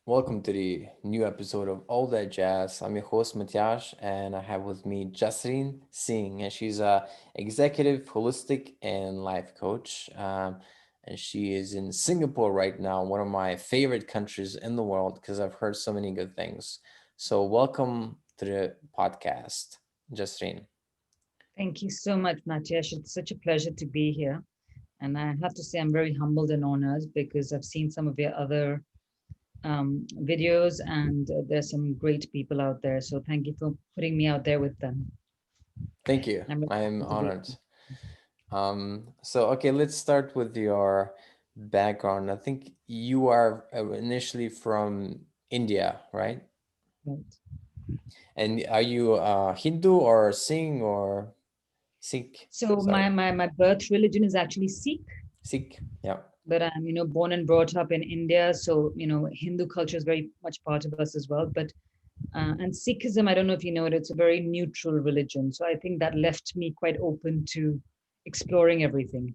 Welcome to the new episode of All That Jazz. I'm your host Matyash, and I have with me Jasrin Singh, and she's a executive, holistic, and life coach. And she is in Singapore right now, one of my favorite countries in the world because I've heard so many good things. So, welcome to the podcast, Jasrin. Thank you so much, Natyesh. It's such a pleasure to be here. And I have to say, I'm very humbled and honored because I've seen some of your other videos and there's some great people out there. So thank you for putting me out there with them. Thank you. I'm very I'm happy to be honored. Okay, let's start with your background. I think you are initially from India, right? here. And are you Hindu or Singh or Sikh? So Sorry, my birth religion is actually Sikh, Sikh. Yeah. but I'm, born and brought up in India. So, Hindu culture is very much part of us as well. But and Sikhism, I don't know if you know it, it's a very neutral religion. So I think that left me quite open to exploring everything.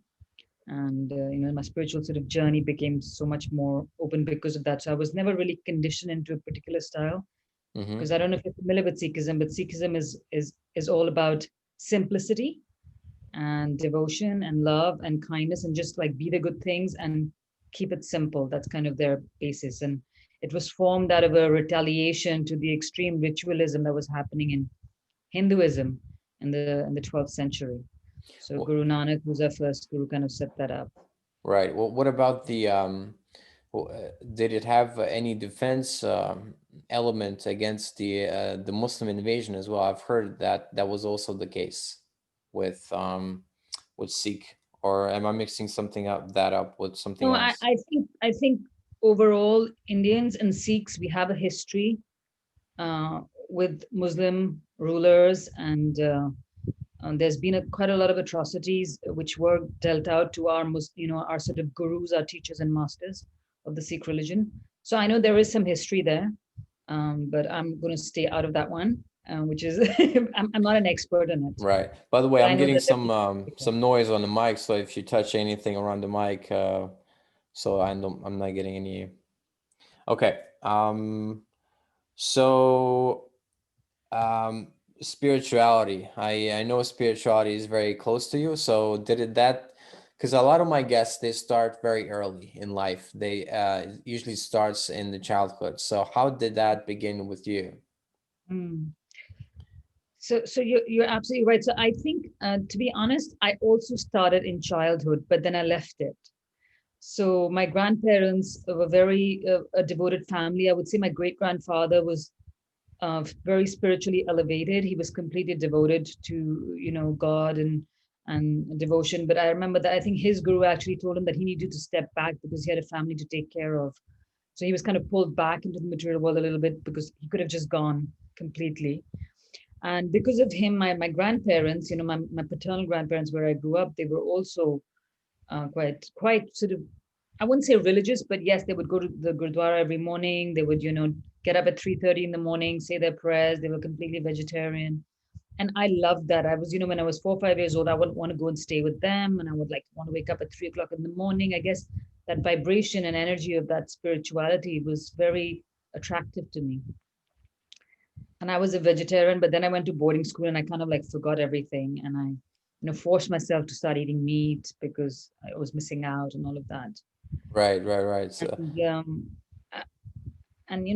And, my spiritual sort of journey became so much more open because of that. So I was never really conditioned into a particular style because Mm-hmm. I don't know if you're familiar with Sikhism, but Sikhism is all about simplicity and devotion and love and kindness and just like be the good things and keep it simple. That's kind of their basis. And it was formed out of a retaliation to the extreme ritualism that was happening in Hinduism in the 12th century. So Well, Guru Nanak, who's our first guru, kind of set that up. right. Well, what about did it have any defense element against the Muslim invasion as well? I've heard that that was also the case with Sikh, or am I mixing something up that up with something No, else? I think overall Indians and Sikhs we have a history uh, with Muslim rulers, and there's been quite a lot of atrocities which were dealt out to our sort of gurus, our teachers and masters of the Sikh religion. So I know there is some history there, but I'm going to stay out of that one, which is I'm not an expert in it, Right. By the way, but I I'm know getting that there was. some noise on the mic, so if you touch anything around the mic, so I'm not getting any. Okay. So um, spirituality. I know spirituality is very close to you. So did it that? Because a lot of my guests they start very early in life. They it usually starts in the childhood. So how did that begin with you? Mm. So you're absolutely right. So I think, to be honest, I also started in childhood, but then I left it. So my grandparents were very a devoted family. I would say my great grandfather was very spiritually elevated. He was completely devoted to God and devotion. But I remember that I think his guru actually told him that he needed to step back because he had a family to take care of. So he was kind of pulled back into the material world a little bit because he could have just gone completely. And because of him, my grandparents, my paternal grandparents, where I grew up, they were also quite sort of, I wouldn't say religious, but yes, they would go to the Gurdwara every morning. They would, get up at 3:30 in the morning, say their prayers. They were completely vegetarian. And I loved that. I was, when I was 4 or 5 years old, I would want to go and stay with them. And I would like want to wake up at 3 o'clock in the morning. I guess that vibration and energy of that spirituality was very attractive to me. And I was a vegetarian, but then I went to boarding school and I kind of like forgot everything. And I, forced myself to start eating meat because I was missing out and all of that. Right, right, right. So And uh, and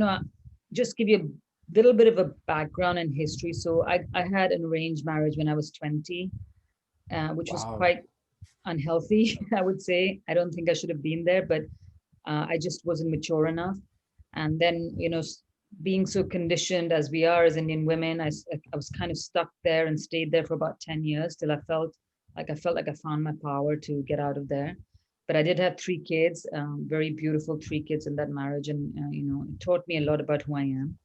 just give you a little bit of a background and history. So I had an arranged marriage when I was 20, which was wow. quite unhealthy, I would say. I don't think I should have been there, but I just wasn't mature enough. And then, being so conditioned as we are as Indian women, I was kind of stuck there and stayed there for about 10 years till I felt like I found my power to get out of there. But I did have three kids, very beautiful three kids in that marriage, and it taught me a lot about who I am.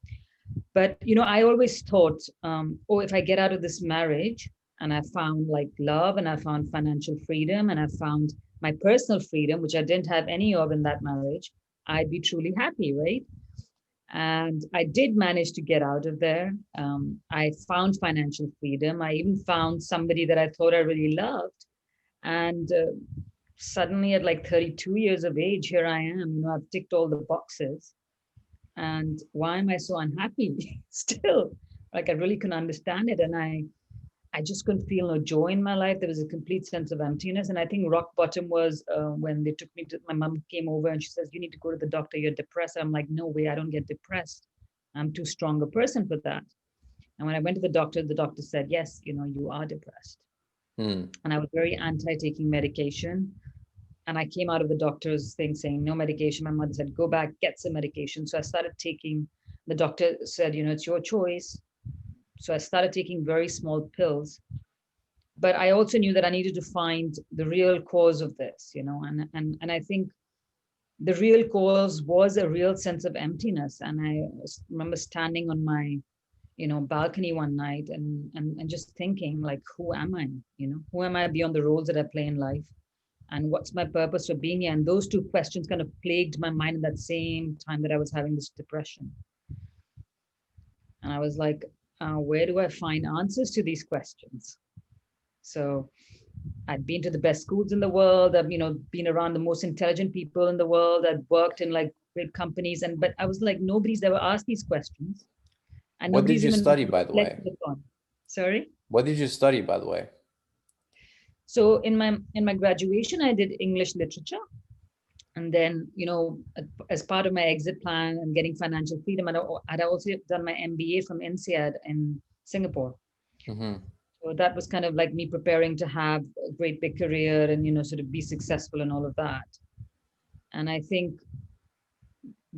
But I always thought, oh, if I get out of this marriage and I found like love and I found financial freedom and I found my personal freedom, which I didn't have any of in that marriage, I'd be truly happy, right? And I did manage to get out of there. I found financial freedom. I even found somebody that I thought I really loved. And suddenly, at like 32 years of age, here I am. I've ticked all the boxes. And why am I so unhappy still? Like I really couldn't understand it. And I just couldn't feel no joy in my life. There was a complete sense of emptiness. And I think rock bottom was when they took me to, my mom came over and she says, "You need to go to the doctor. You're depressed." I'm like, "No way, I don't get depressed. I'm too strong a person for that." And when I went to the doctor said, "Yes, you are depressed." Hmm. And I was very anti taking medication. And I came out of the doctor's thing saying, "No medication." My mother said, "Go back, get some medication." So I started taking, the doctor said, "It's your choice." So I started taking very small pills. But I also knew that I needed to find the real cause of this, and I think the real cause was a real sense of emptiness. And I remember standing on my balcony one night and just thinking, like, who am I? Who am I beyond the roles that I play in life? And what's my purpose for being here? And those two questions kind of plagued my mind at that same time that I was having this depression. And I was like, where do I find answers to these questions? So I'd been to the best schools in the world. I've, been around the most intelligent people in the world. I'd worked in like great companies, but I was like, nobody's ever asked these questions, and What did nobody's you even study, by the way? reflected upon. Sorry. What did you study, by the way? So in my graduation, I did English literature, and then as part of my exit plan and getting financial freedom, I'd also done my MBA from INSEAD in Singapore. Mm-hmm. So that was kind of like me preparing to have a great big career and sort of be successful and all of that. And I think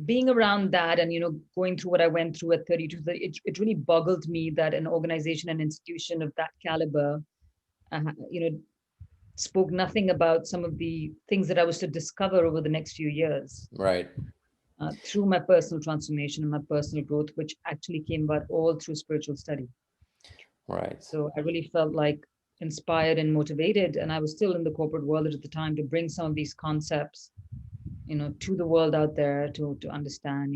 being around that and going through what I went through at 32, it really boggled me that an organization, an institution of that caliber, uh, you know spoke nothing about some of the things that I was to discover over the next few years, Right. through my personal transformation and my personal growth, which actually came about all through spiritual study. Right. So I really felt like inspired and motivated, and I was still in the corporate world at the time, to bring some of these concepts to the world out there, to understand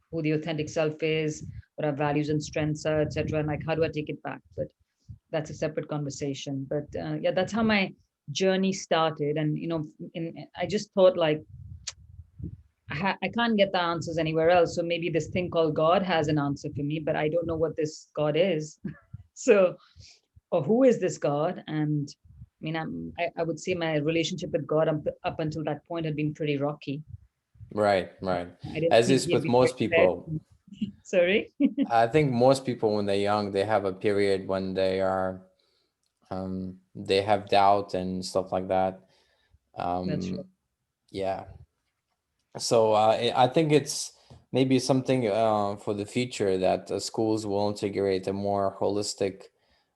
who the authentic self is, what our values and strengths are, etc., and like how do I take it back. But that's a separate conversation. But yeah, that's how my journey started. And I just thought, like, I can't get the answers anywhere else, so maybe this thing called God has an answer for me, but I don't know what this God is. So, or who is this God? And I mean, I would say my relationship with God up until that point had been pretty rocky. Right. Right. I didn't As think is he'd with be quite most fair. people, Sorry. I think most people when they're young, they have a period when they have doubt and stuff like that. That's Um, yeah. So I think it's maybe something for the future that schools will integrate a more holistic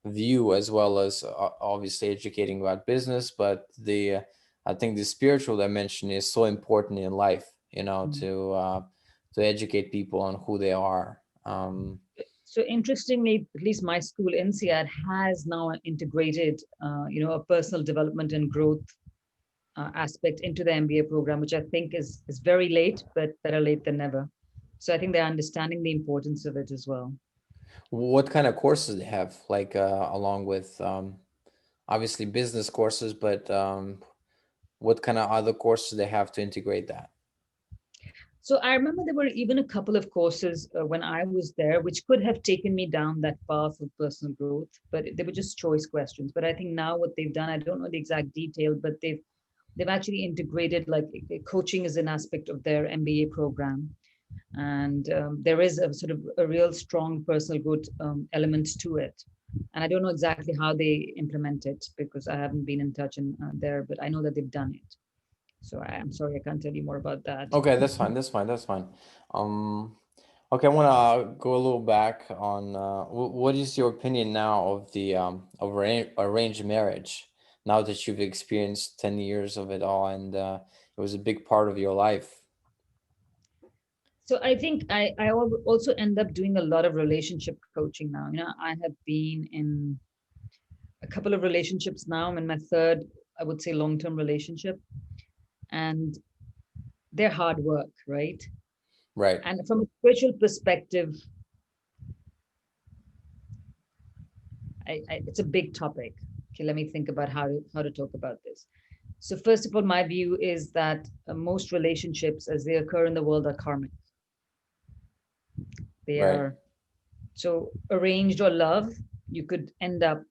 view, as well as obviously educating about business. But I think the spiritual dimension is so important in life, right. to educate people on who they are. So interestingly, at least my school, INSEAD, has now integrated, a personal development and growth aspect into the MBA program, which I think is very late, but better late than never. So I think they're understanding the importance of it as well. What kind of courses they have, like along with obviously business courses, but what kind of other courses they have to integrate that? So I remember there were even a couple of courses when I was there, which could have taken me down that path of personal growth, but they were just choice questions. But I think now what they've done, I don't know the exact detail, but they've actually integrated, like, coaching as an aspect of their MBA program. And there is a sort of a real strong personal growth element to it. And I don't know exactly how they implement it because I haven't been in touch there, but I know that they've done it. So I'm sorry, I can't tell you more about that. Okay, that's fine. That's fine. That's fine. Um, okay, I want to go a little back on what is your opinion now of the arranged marriage? Now that you've experienced 10 years of it all, and it was a big part of your life. So I think I also end up doing a lot of relationship coaching now. I have been in a couple of relationships now. I'm in my third, I would say, long-term relationship, and they're hard work, right? Right. And from a spiritual perspective, it's a big topic. Okay, let me think about how to talk about this. So first of all, my view is that most relationships, as they occur in the world, are karmic. They Right. are so arranged or love, you could end up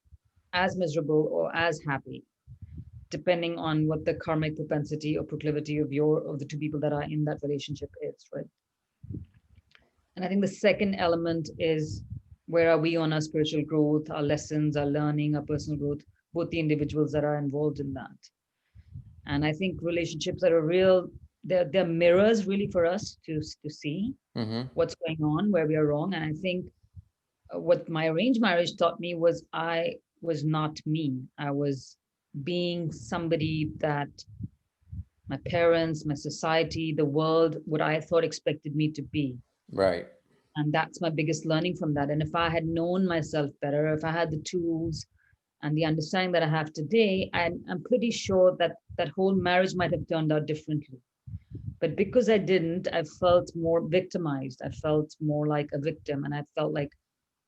as miserable or as happy, depending on what the karmic propensity or proclivity of the two people that are in that relationship is, right? And I think the second element is where are we on our spiritual growth, our lessons, our learning, our personal growth, both the individuals that are involved in that. And I think relationships are a real, they're mirrors really for us to see Mm-hmm. what's going on, where we are wrong. And I think what my arranged marriage taught me was I was not me. I was being somebody that my parents, my society, the world, what I thought expected me to be. Right. And that's my biggest learning from that. And if I had known myself better, if I had the tools and the understanding that I have today, I'm pretty sure that that whole marriage might have turned out differently. But because I didn't, I felt more victimized. I felt more like a victim. And I felt like,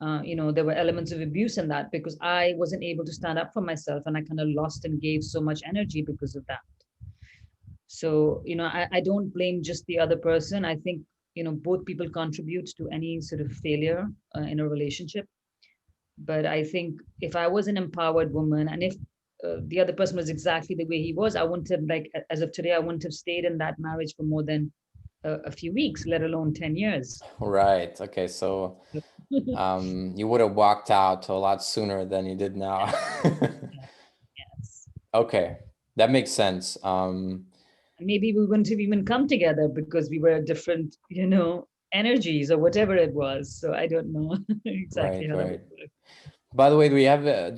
there were elements of abuse in that because I wasn't able to stand up for myself and I kind of lost and gave so much energy because of that. So, I don't blame just the other person. I think, both people contribute to any sort of failure in a relationship. But I think if I was an empowered woman and if the other person was exactly the way he was, I wouldn't have, like, as of today, I wouldn't have stayed in that marriage for more than a few weeks, let alone 10 years. Right. Okay. So you would have walked out a lot sooner than you did now. Yeah, yes. Okay. That makes sense. And maybe we wouldn't have even come together because we were different, energies or whatever it was. So I don't know exactly Right, how that would right. work. By the way, do you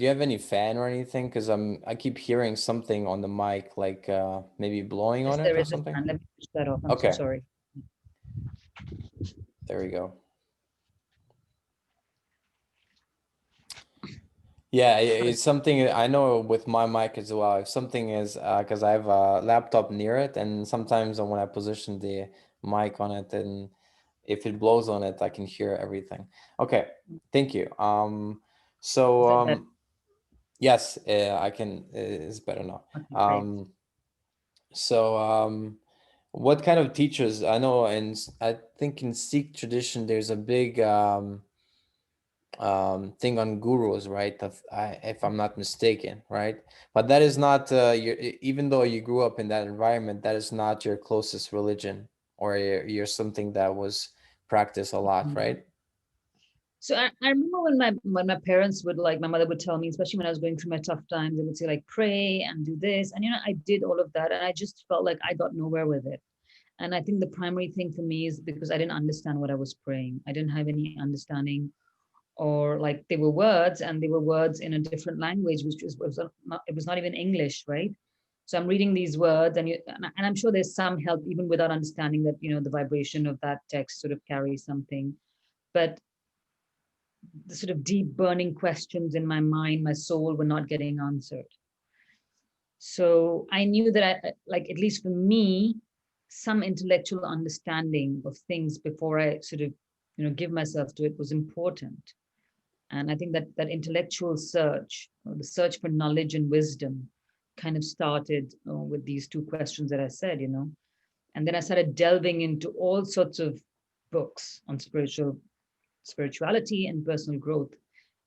have any fan or anything? Because I keep hearing something on the mic, like maybe blowing Yes, on it there or is a something. fan. Let me switch that off. I'm so Okay, sorry. there we go. Yeah, How is it's something I know with my mic as well. If something is because I have a laptop near it, and sometimes when I position the mic on it, and if it blows on it, I can hear everything. Okay, thank you. So is that better? yes, I can. It's better now. Okay, great. Um, so what kind of teachers? I know, and I think in Sikh tradition, there's a big thing on gurus, right? If I'm not mistaken, right? But that is not even though you grew up in that environment, that is not your closest religion, or you're something that was practiced a lot, Mhm. right? So I remember when my parents would, like, my mother would tell me, especially when I was going through my tough times, they would say, like, pray and do this. And I did all of that and I just felt like I got nowhere with it. And I think the primary thing for me is because I didn't understand what I was praying. I didn't have any understanding, or like they were words and they were words in a different language, which was not even English, right? So I'm reading these words and I'm sure there's some help even without understanding that, the vibration of that text sort of carries something. But the sort of deep burning questions in my mind, my soul, were not getting answered. So I knew that like, at least for me, some intellectual understanding of things before I sort of, give myself to it was important. And I think that that intellectual search, or the search for knowledge and wisdom, kind of started with these two questions that I said. And then I started delving into all sorts of books on spirituality and personal growth.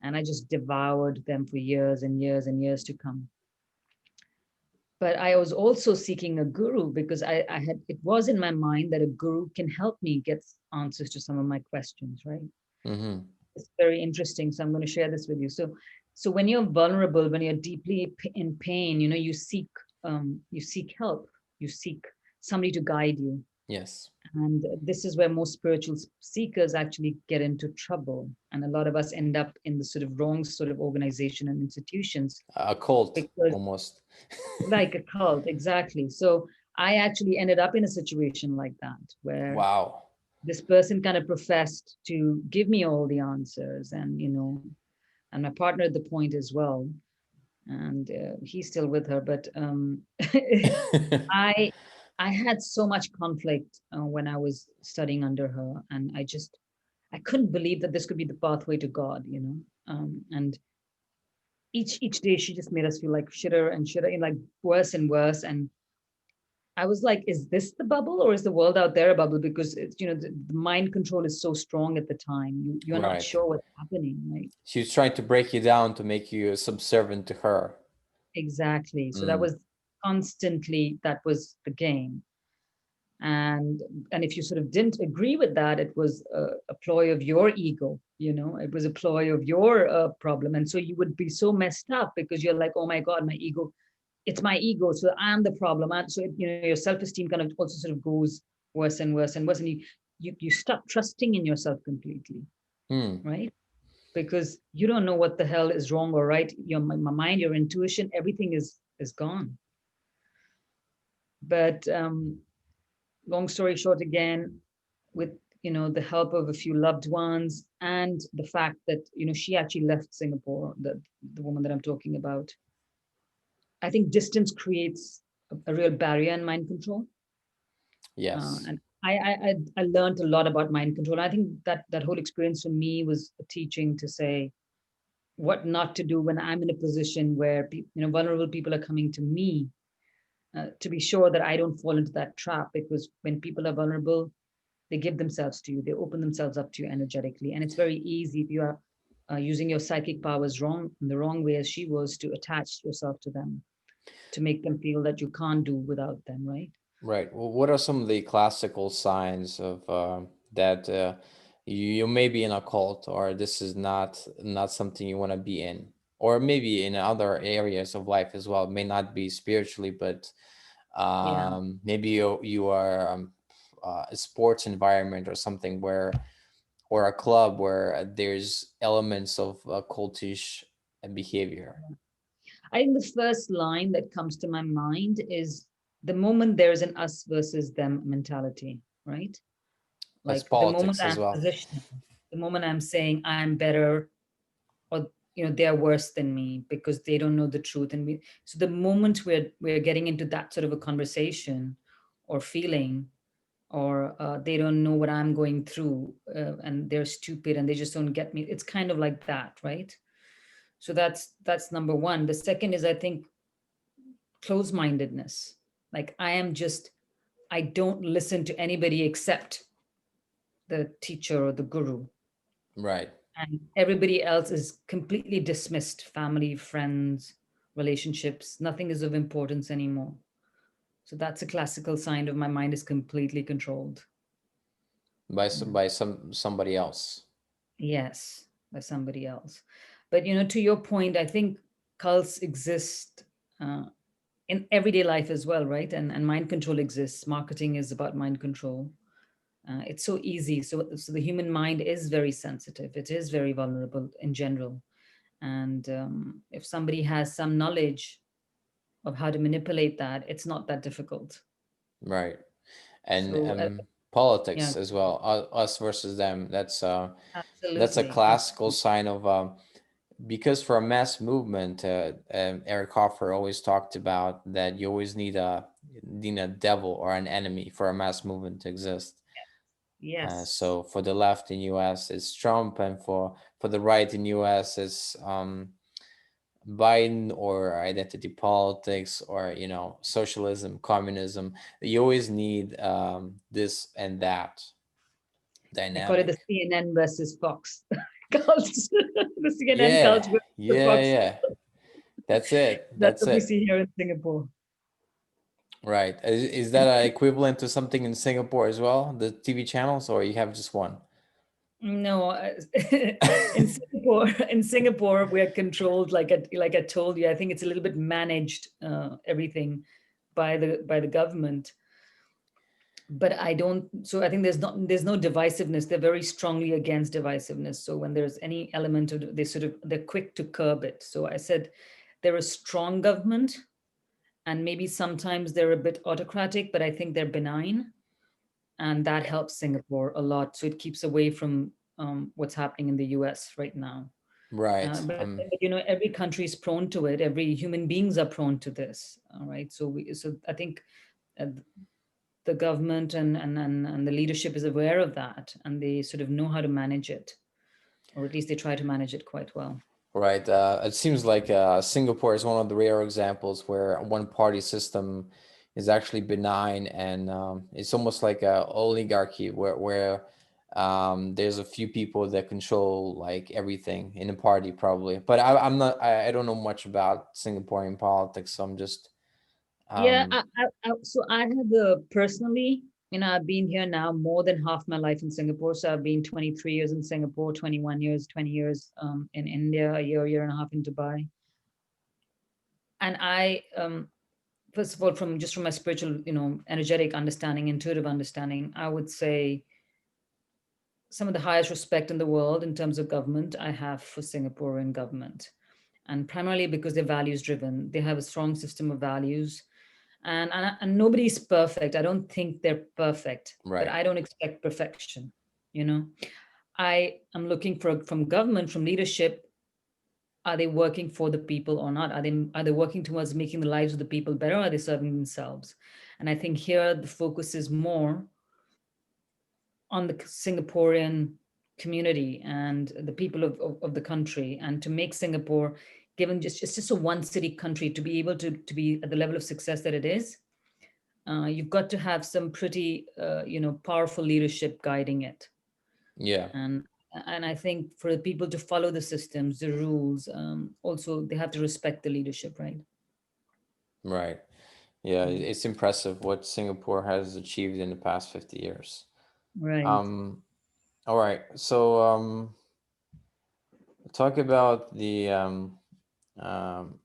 And I just devoured them for years and years and years to come. But I was also seeking a guru because it was in my mind that a guru can help me get answers to some of my questions, right? Mm-hmm. It's very interesting. So I'm going to share this with you. So when you're vulnerable, when you're deeply in pain, you seek help, you seek somebody to guide you. Yes, And this is where most spiritual seekers actually get into trouble. And a lot of us end up in the sort of wrong sort of organization and institutions a cult because, almost. like a cult, exactly. So I actually ended up in a situation like that where Wow. this person kind of professed to give me all the answers, and my partner at the point as well. And he's still with her, but I I had so much conflict when I was studying under her, and I couldn't believe that this could be the pathway to God. And each day she just made us feel like shitter and shitter, and like worse and worse. And I was like, is this the bubble or is the world out there a bubble? Because it's, the mind control is so strong at the time. You're not Right. sure what's happening, right? She was trying to break you down to make you subservient to her. Exactly. So that Mm. was constantly, that was the game. And and if you sort of didn't agree with that, it was a ploy of your ego. It was a ploy of your problem, and so you would be so messed up because you're like, oh my god, my ego, it's my ego, so I'm the problem. And so your self-esteem kind of also sort of goes worse and worse and worse, and you stop trusting in yourself completely, Hmm. right? Because you don't know what the hell is wrong or right. Your mind, your intuition, everything is gone. But long story short, again, with the help of a few loved ones and the fact that she actually left Singapore, the woman that I'm talking about, I think distance creates a real barrier in mind control. Yes. And I learned a lot about mind control. I think that whole experience for me was a teaching to say what not to do when I'm in a position where vulnerable people are coming to me, to be sure that I don't fall into that trap. Because when people are vulnerable, they give themselves to you, they open themselves up to you energetically, and it's very easy if you are using your psychic powers wrong, in the wrong way as she was, to attach yourself to them, to make them feel that you can't do without them, right? Right. Well, what are some of the classical signs of that you may be in a cult, or this is not something you want to be in, or maybe in other areas of life as well? It may not be spiritually, but Yeah. maybe you are a sports environment or something where, or a club where there's elements of cultish behavior. I think the first line that comes to my mind is the moment there's an us versus them mentality, right? That's Like the moment politics as I'm well. positioning, the moment I'm saying I'm better, or they're worse than me because they don't know the truth. And so the moment we're getting into that sort of a conversation or feeling, or they don't know what I'm going through, and they're stupid and they just don't get me, it's kind of like that, right? So that's number one. The second is, I think, close-mindedness. Like I don't listen to anybody except the teacher or the guru, Right. and everybody else is completely dismissed. Family, friends, relationships, nothing is of importance anymore. So that's a classical sign of my mind is completely controlled. Yeah. By somebody else. Yes, by somebody else. But to your point, I think cults exist uh, in everyday life as well, right? And mind control exists. Marketing is about mind control. It's so easy. So the human mind is very sensitive. It is very vulnerable in general. And if somebody has some knowledge of how to manipulate that, it's not that difficult. Right. And So yeah, politics as well, us versus them. That's a absolutely. classical sign of because for a mass movement, Eric Hoffer always talked about that you always need a devil or an enemy for a mass movement to exist. Yes. So for the left in US it's Trump, and for the right in US it's Biden, or identity politics, or socialism, communism. You always need this and that I call it the dynamic. CNN versus Fox cults. The CNN Yeah, cult versus the yeah, Fox. yeah. That's it. That's That's what we it. see here in Singapore. Right. Is that And equivalent to something in Singapore as well? The TV channels, or you have just one? no, in Singapore, we're controlled like I told you. I think it's a little bit managed, everything by the government. But I don't. So I think there's no divisiveness. They're very strongly against divisiveness. So when there's any element of, they're quick to curb it. So I said they're a strong government, and maybe sometimes they're a bit autocratic, but I think they're benign, and that helps Singapore a lot. So it keeps away from what's happening in the US right now. Right. But every country is prone to it. Every human beings are prone to this. All right. So I think uh, the government and the leadership is aware of that, and they sort of know how to manage it, or at least they try to manage it quite well. Right. It seems like Singapore is one of the rare examples where a one party system is actually benign, and it's almost like a oligarchy where there's a few people that control like everything in a party probably. But I'm not I don't know much about Singaporean politics, so I'm just Yeah, um so I have personally, I've been here now more than half my life in Singapore. So I've been 23 years in Singapore, 21 years, 20 years in India, a year and a half in Dubai. And first of all, from my spiritual, energetic understanding, intuitive understanding, I would say some of the highest respect in the world in terms of government I have for Singaporean government. And primarily because they're values driven. They have a strong system of values, and nobody's perfect. I don't think they're perfect, but right. I don't expect perfection. You know, I am looking for from government, from leadership. Are they working for the people or not? Are they working towards making the lives of the people better? Or are they serving themselves? And I think here the focus is more on the Singaporean community and the people of the country, and to make Singapore, given just it's just a one city country, to be able to be at the level of success that it is, you've got to have some pretty powerful leadership guiding it. Yeah. And I think for the people to follow the systems, the rules, also they have to respect the leadership, right? Right. Yeah, Mm. it's impressive what Singapore has achieved in the past 50 years. Right. Um, all right. So talk about um,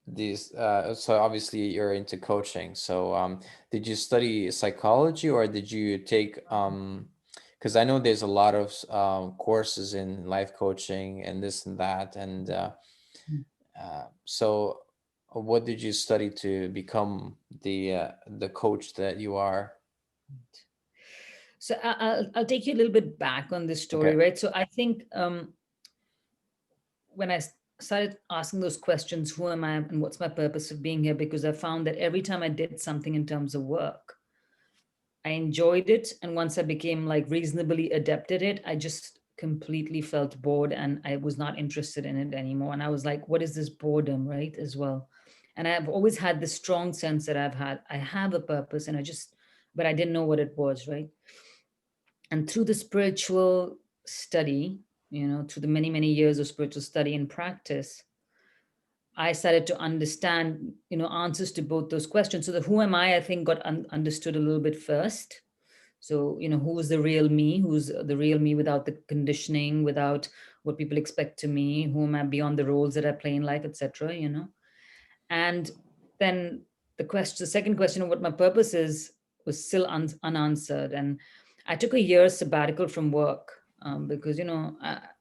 these. So obviously you're into coaching. So did you study psychology or did you take because I know there's a lot of courses in life coaching and this and that, and so what did you study to become the coach that you are? So I'll take you a little bit back on this story, Okay. right? So I think when started asking those questions, who am I and what's my purpose of being here? Because I found that every time I did something in terms of work, I enjoyed it. And once I became like reasonably adept at it, I just completely felt bored and I was not interested in it anymore. And I was like, what is this boredom, right? As well. And I've always had this strong sense that I have a purpose, and but I didn't know what it was, right? And through the spiritual study, through the many, many years of spiritual study and practice, I started to understand, answers to both those questions. So the who am I think, got understood a little bit first. So, who's the real me? Who's the real me without the conditioning, without what people expect to me? Who am I beyond the roles that I play in life, etc. And then the second question of what my purpose is was still unanswered. And I took a year sabbatical from work, because, at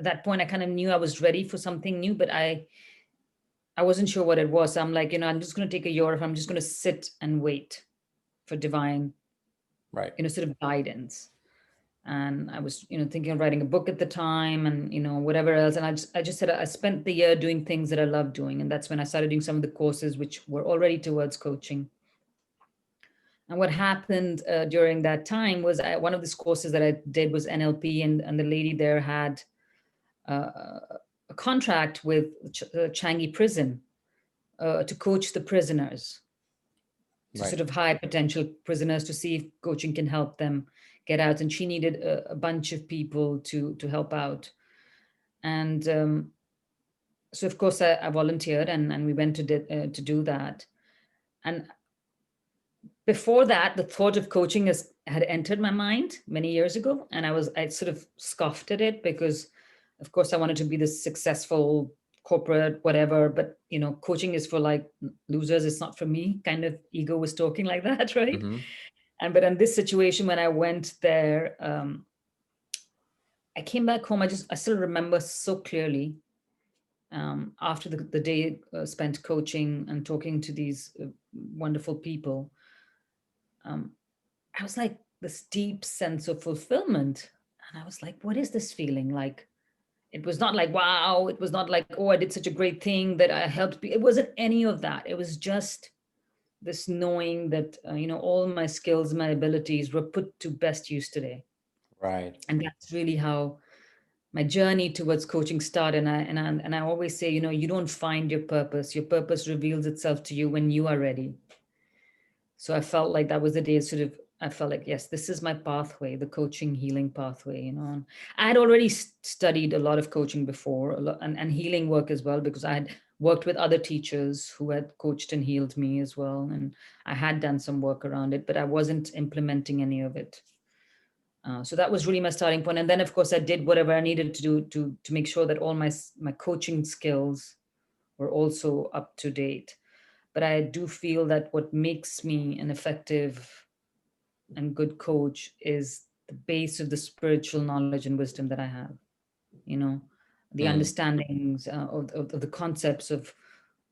that point I kind of knew I was ready for something new, but I wasn't sure what it was. So I'm like, I'm just going to take a year off. I'm just going to sit and wait for divine, Right. sort of guidance. And I was, thinking of writing a book at the time, and whatever else. And I just said I spent the year doing things that I love doing, and that's when I started doing some of the courses which were already towards coaching. And what happened during that time was one of these courses that I did was NLP, and the lady there had uh, a contract with Changi Prison to coach the prisoners, to Right. sort of hire potential prisoners to see if coaching can help them get out. And she needed a bunch of people to help out. And so, of course, I volunteered, and we went to do that. And before that, the thought of coaching had entered my mind many years ago, and I sort of scoffed at it because, of course, I wanted to be this successful corporate whatever. But coaching is for like losers. It's not for me. Kind of ego was talking like that, right? Mm-hmm. And but in this situation, when I went there, I came back home. I still remember so clearly, after the day spent coaching and talking to these wonderful people, um, I was like this deep sense of fulfillment. And I was like, what is this feeling like? It was not like, wow. It was not like, oh, I did such a great thing that I helped. It wasn't any of that. It was just this knowing that, all my skills, my abilities were put to best use today. Right. And that's really how my journey towards coaching started. And I always say, you don't find your purpose. Your purpose reveals itself to you when you are ready. So I felt like that was the day sort of I felt like, yes, this is my pathway, the coaching healing pathway, And I had already studied a lot of coaching before, and healing work as well, because I had worked with other teachers who had coached and healed me as well, and I had done some work around it, but I wasn't implementing any of it. So that was really my starting point, and then of course I did whatever I needed to do to make sure that all my coaching skills were also up to date. But I do feel that what makes me an effective and good coach is the base of the spiritual knowledge and wisdom that I have, you know, the Mm, understandings of the concepts of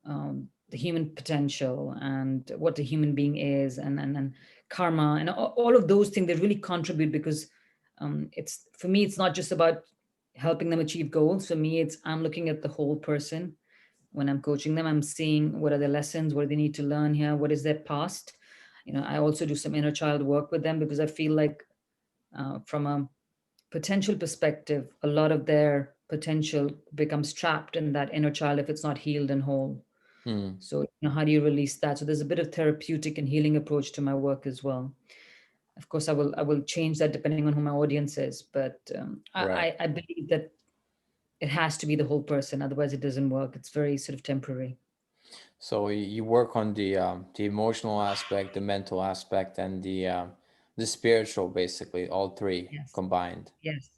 the human potential and what a human being is, and karma, and all of those things. They really contribute, because it's for me, it's not just about helping them achieve goals. For me, it's I'm looking at the whole person. When I'm coaching them, I'm seeing what are their lessons, what do they need to learn here, what is their past. I also do some inner child work with them, because I feel like from a potential perspective, a lot of their potential becomes trapped in that inner child if it's not healed and whole. mm, So, how do you release that? So there's a bit of therapeutic and healing approach to my work as well. Of course, I will change that depending on who my audience is, but I, right. I I believe that it has to be the whole person, otherwise it doesn't work. It's very sort of temporary. So you work on the emotional aspect, the mental aspect, and the spiritual, basically, all three Yes, combined. yes,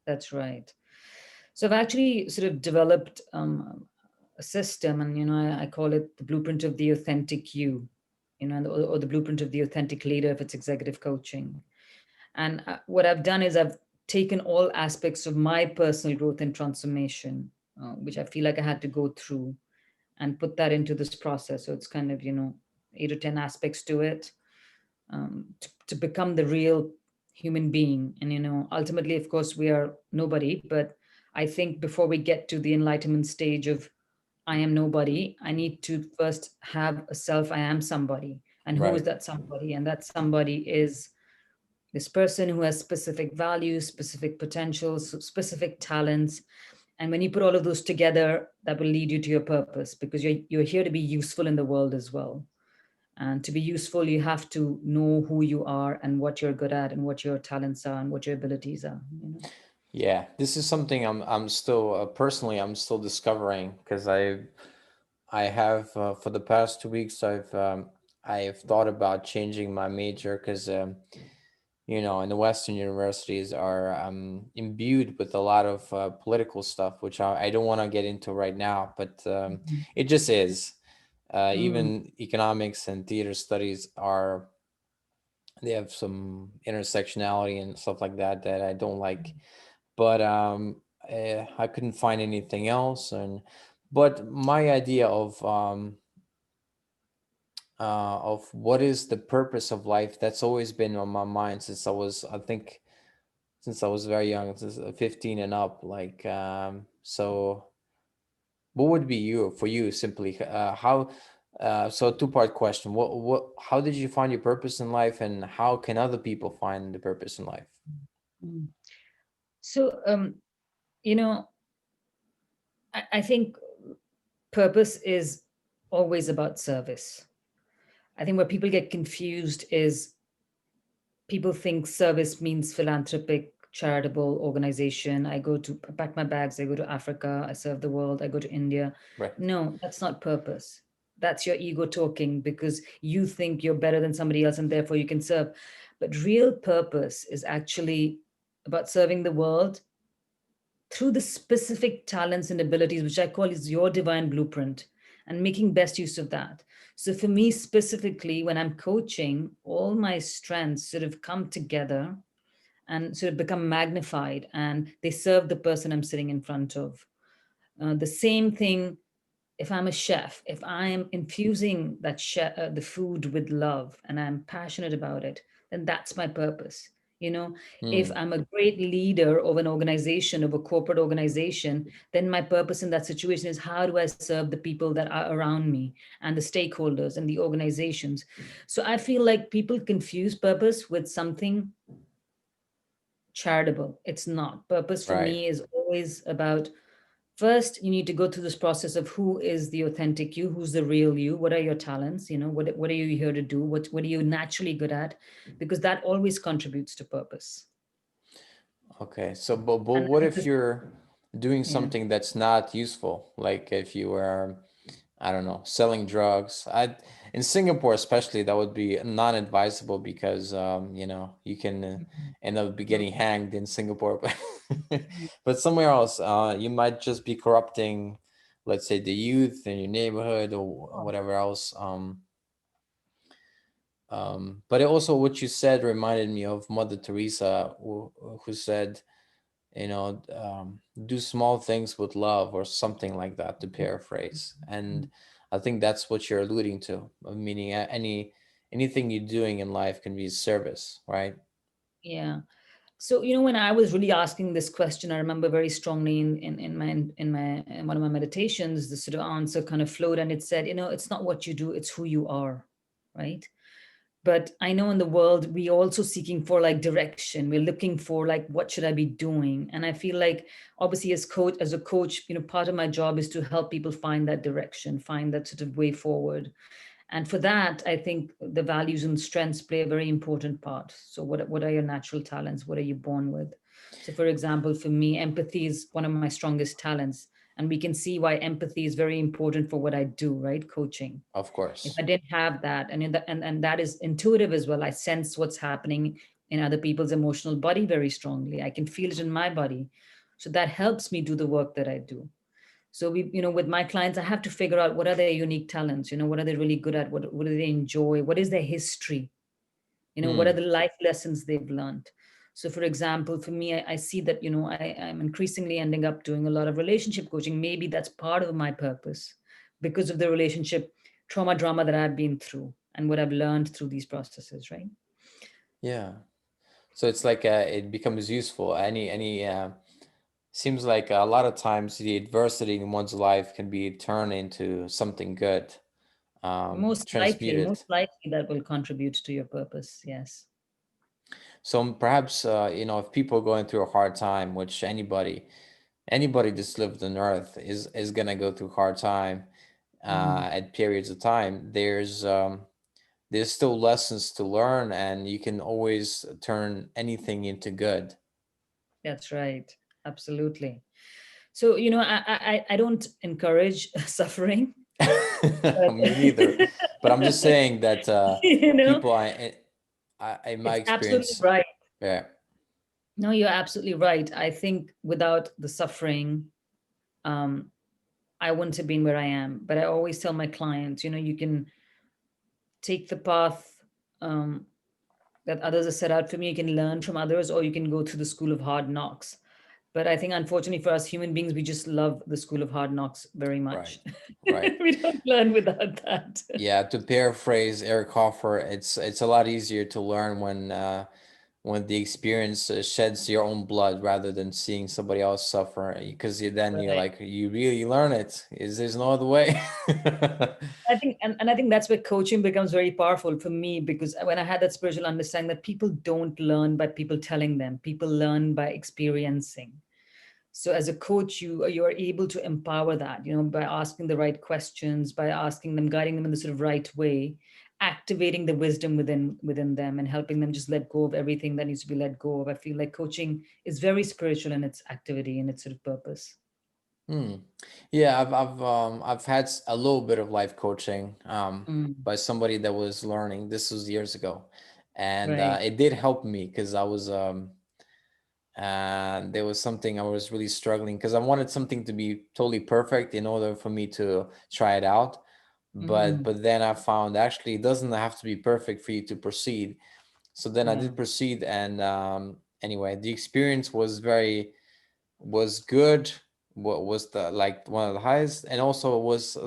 that's right. So I've actually sort of developed a system, and I call it the blueprint of the authentic you, or the blueprint of the authentic leader if it's executive coaching. And what I've done is I've taken all aspects of my personal growth and transformation, which I feel like I had to go through, and put that into this process. So it's kind of 8 or 10 aspects to it, to become the real human being. And ultimately, of course, we are nobody, but I think before we get to the enlightenment stage of I am nobody, I need to first have a self. I am somebody. And who is Right. that somebody? And that somebody is this person who has specific values, specific potentials, specific talents. And when you put all of those together, that will lead you to your purpose, because you're here to be useful in the world as well. And to be useful, you have to know who you are and what you're good at and what your talents are and what your abilities are. Yeah, this is something I'm still personally I'm still discovering, because I have for the past 2 weeks I've thought about changing my major, because in the Western universities are imbued with a lot of political stuff, which I don't want to get into right now, but Mhm. it just is. Mm, Even economics and theater studies they have some intersectionality and stuff like that that I don't like. But I couldn't find anything else, but my idea of what is the purpose of life, that's always been on my mind since I was very young, since 15 and up. Like, so what would be you for you simply how so two-part question, what how did you find your purpose in life, and how can other people find the purpose in life? mm. So, you know, I think purpose is always about service. I think where people get confused is people think service means philanthropic, charitable organization. I go to pack my bags, I go to Africa, I serve the world, I go to India. Right. No, that's not purpose. That's your ego talking, because you think you're better than somebody else and therefore you can serve. But real purpose is actually about serving the world through the specific talents and abilities, which I call is your divine blueprint, and making best use of that. So for me specifically, when I'm coaching, all my strengths sort of come together and sort of become magnified, and they serve the person I'm sitting in front of. The same thing if I'm a chef, if I am infusing the food with love and I'm passionate about it, then that's my purpose. You know, if Hmm. I'm a great leader of an organization, of a corporate organization, then my purpose in that situation is how do I serve the people that are around me and the stakeholders and the organizations. So I feel like people confuse purpose with something charitable. It's not. Purpose for Right. me is always about First you need to go through this process of who is the authentic you, who's the real you, what are your talents, what are you here to do, what are you naturally good at, because that always contributes to purpose. Okay, so but And what then if you're doing yeah. something that's not useful? Like if you were, I don't know, selling drugs. I In Singapore especially that would be non-advisable because you can Mhm. end up be Well, getting hanged in Singapore, but mhm. but somewhere else, you might just be corrupting, let's say, the youth in your neighborhood or Oh, whatever else. But it also what you said reminded me of Mother Teresa, who said, do small things with love or something like that, to paraphrase. And mhm. I think that's what you're alluding to, meaning anything you're doing in life can be service, right? Yeah. So, when I was really asking this question, I remember very strongly in one of my meditations, the sort of answer kind of flowed and it said, it's not what you do, it's who you are, right? But I know in the world we also seeking for like direction. We're looking for like what should I be doing? And I feel like obviously as a coach, part of my job is to help people find that direction, find that sort of way forward. And for that, I think the values and strengths play a very important part. So what are your natural talents? What are you born with? So for example, for me, empathy is one of my strongest talents. And we can see why empathy is very important for what I do, right? Coaching. Of If course. I didn't have that, and that is intuitive as well. I sense what's happening in other people's emotional body very strongly. I can feel it in my body. So that helps me do the work that I do. So with my clients, I have to figure out what are their unique talents, what are they really good at, what do they enjoy, what is their history, what are Hmm. the life lessons they've learned. So for example, for me, I see that, I'm increasingly ending up doing a lot of relationship coaching. Maybe that's part of my purpose because of the relationship trauma drama that I've been through and what I've learned through these processes, right? Yeah. So it's like it becomes useful. Any Seems like a lot of times the adversity in one's life can be turned into something good, Most likely, transmuted. most likely that will contribute to your purpose. Yes. So perhaps if people are going through a hard time, which anybody that's lived on Earth is gonna go through hard time Mhm. at periods of time. There's still lessons to learn, and you can always turn anything into good. That's right. Absolutely. So, I don't encourage suffering, but Me neither, but I'm just saying that you know, people in my it's absolutely experience, right. yeah, No, you're absolutely right. I think without the suffering, um, I wouldn't have been where I am. But I always tell my clients, you can take the path um, that others have set out for me. You can learn from others, or you can go through the school of hard knocks. But I think, unfortunately, for us human beings, we just love the school of hard knocks very right, much. right. We don't learn without that. Yeah, to paraphrase Eric Hoffer, it's a lot easier to learn when the experience sheds your own blood rather than seeing somebody else suffer, because then you're Right. like, you really learn it. Is There's no other way. I think, and I think that's where coaching becomes very powerful for me, because when I had that spiritual understanding that people don't learn by people telling them, people learn by experiencing. So as a coach, you are able to empower that, by asking the right questions, by asking them, guiding them in the sort of right way, activating the wisdom within them, and helping them just let go of everything that needs to be let go of. I feel like coaching is very spiritual in its activity and its sort of purpose. Hmm. Yeah, I've had a little bit of life coaching Mm, by somebody that was learning. This was years ago, and right. it did help me because I was there was something I was really struggling because I wanted something to be totally perfect in order for me to try it out. But Mm, but then I found actually it doesn't have to be perfect for you to proceed. So then I yeah. did proceed, and anyway, the experience was good. What was the like one of the highest, and also was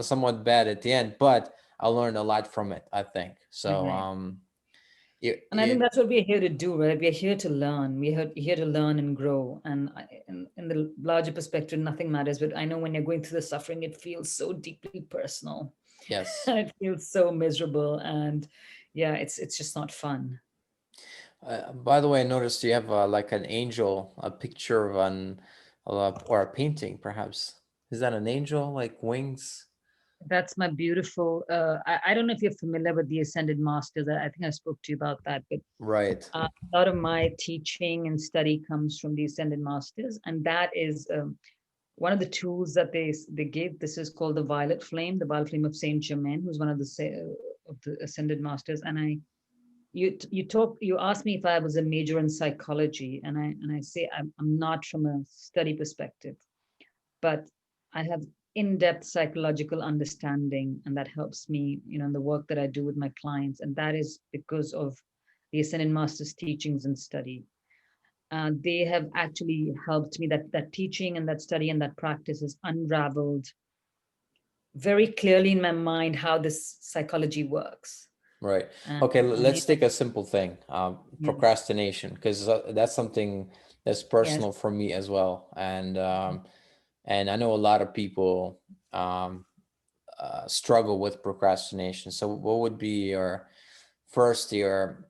somewhat bad at the end. But I learned a lot from it, I think. So Right. it And I think it that's what we're here to do, right? We're here to learn. We're here to learn and grow. And in the larger perspective, nothing matters. But I know when you're going through the suffering, it feels so deeply personal. yes. It feels so miserable, and yeah, it's just not fun. By the way, I noticed you have like an angel, a picture of or a painting, perhaps. Is that an angel like wings? That's my beautiful. I don't know if you're familiar with the Ascended Masters. I think I spoke to you about that, but Right. a lot of my teaching and study comes from the Ascended Masters, and that is one of the tools that they gave. This is called the Violet Flame of Saint Germain, who's one of the Ascended Masters. And you asked me if I was a major in psychology, and I say I'm not from a study perspective, but I have in-depth psychological understanding, and that helps me, in the work that I do with my clients, and that is because of the Ascended Masters teachings and study. They have actually helped me. That teaching and that study and that practice has unraveled very clearly in my mind how this psychology works. Right. And Okay, you let's know, take a simple thing, yeah, procrastination, because that's something that's yes. personal for me as well, and I know a lot of people um, struggle with procrastination. So, what would be your first your?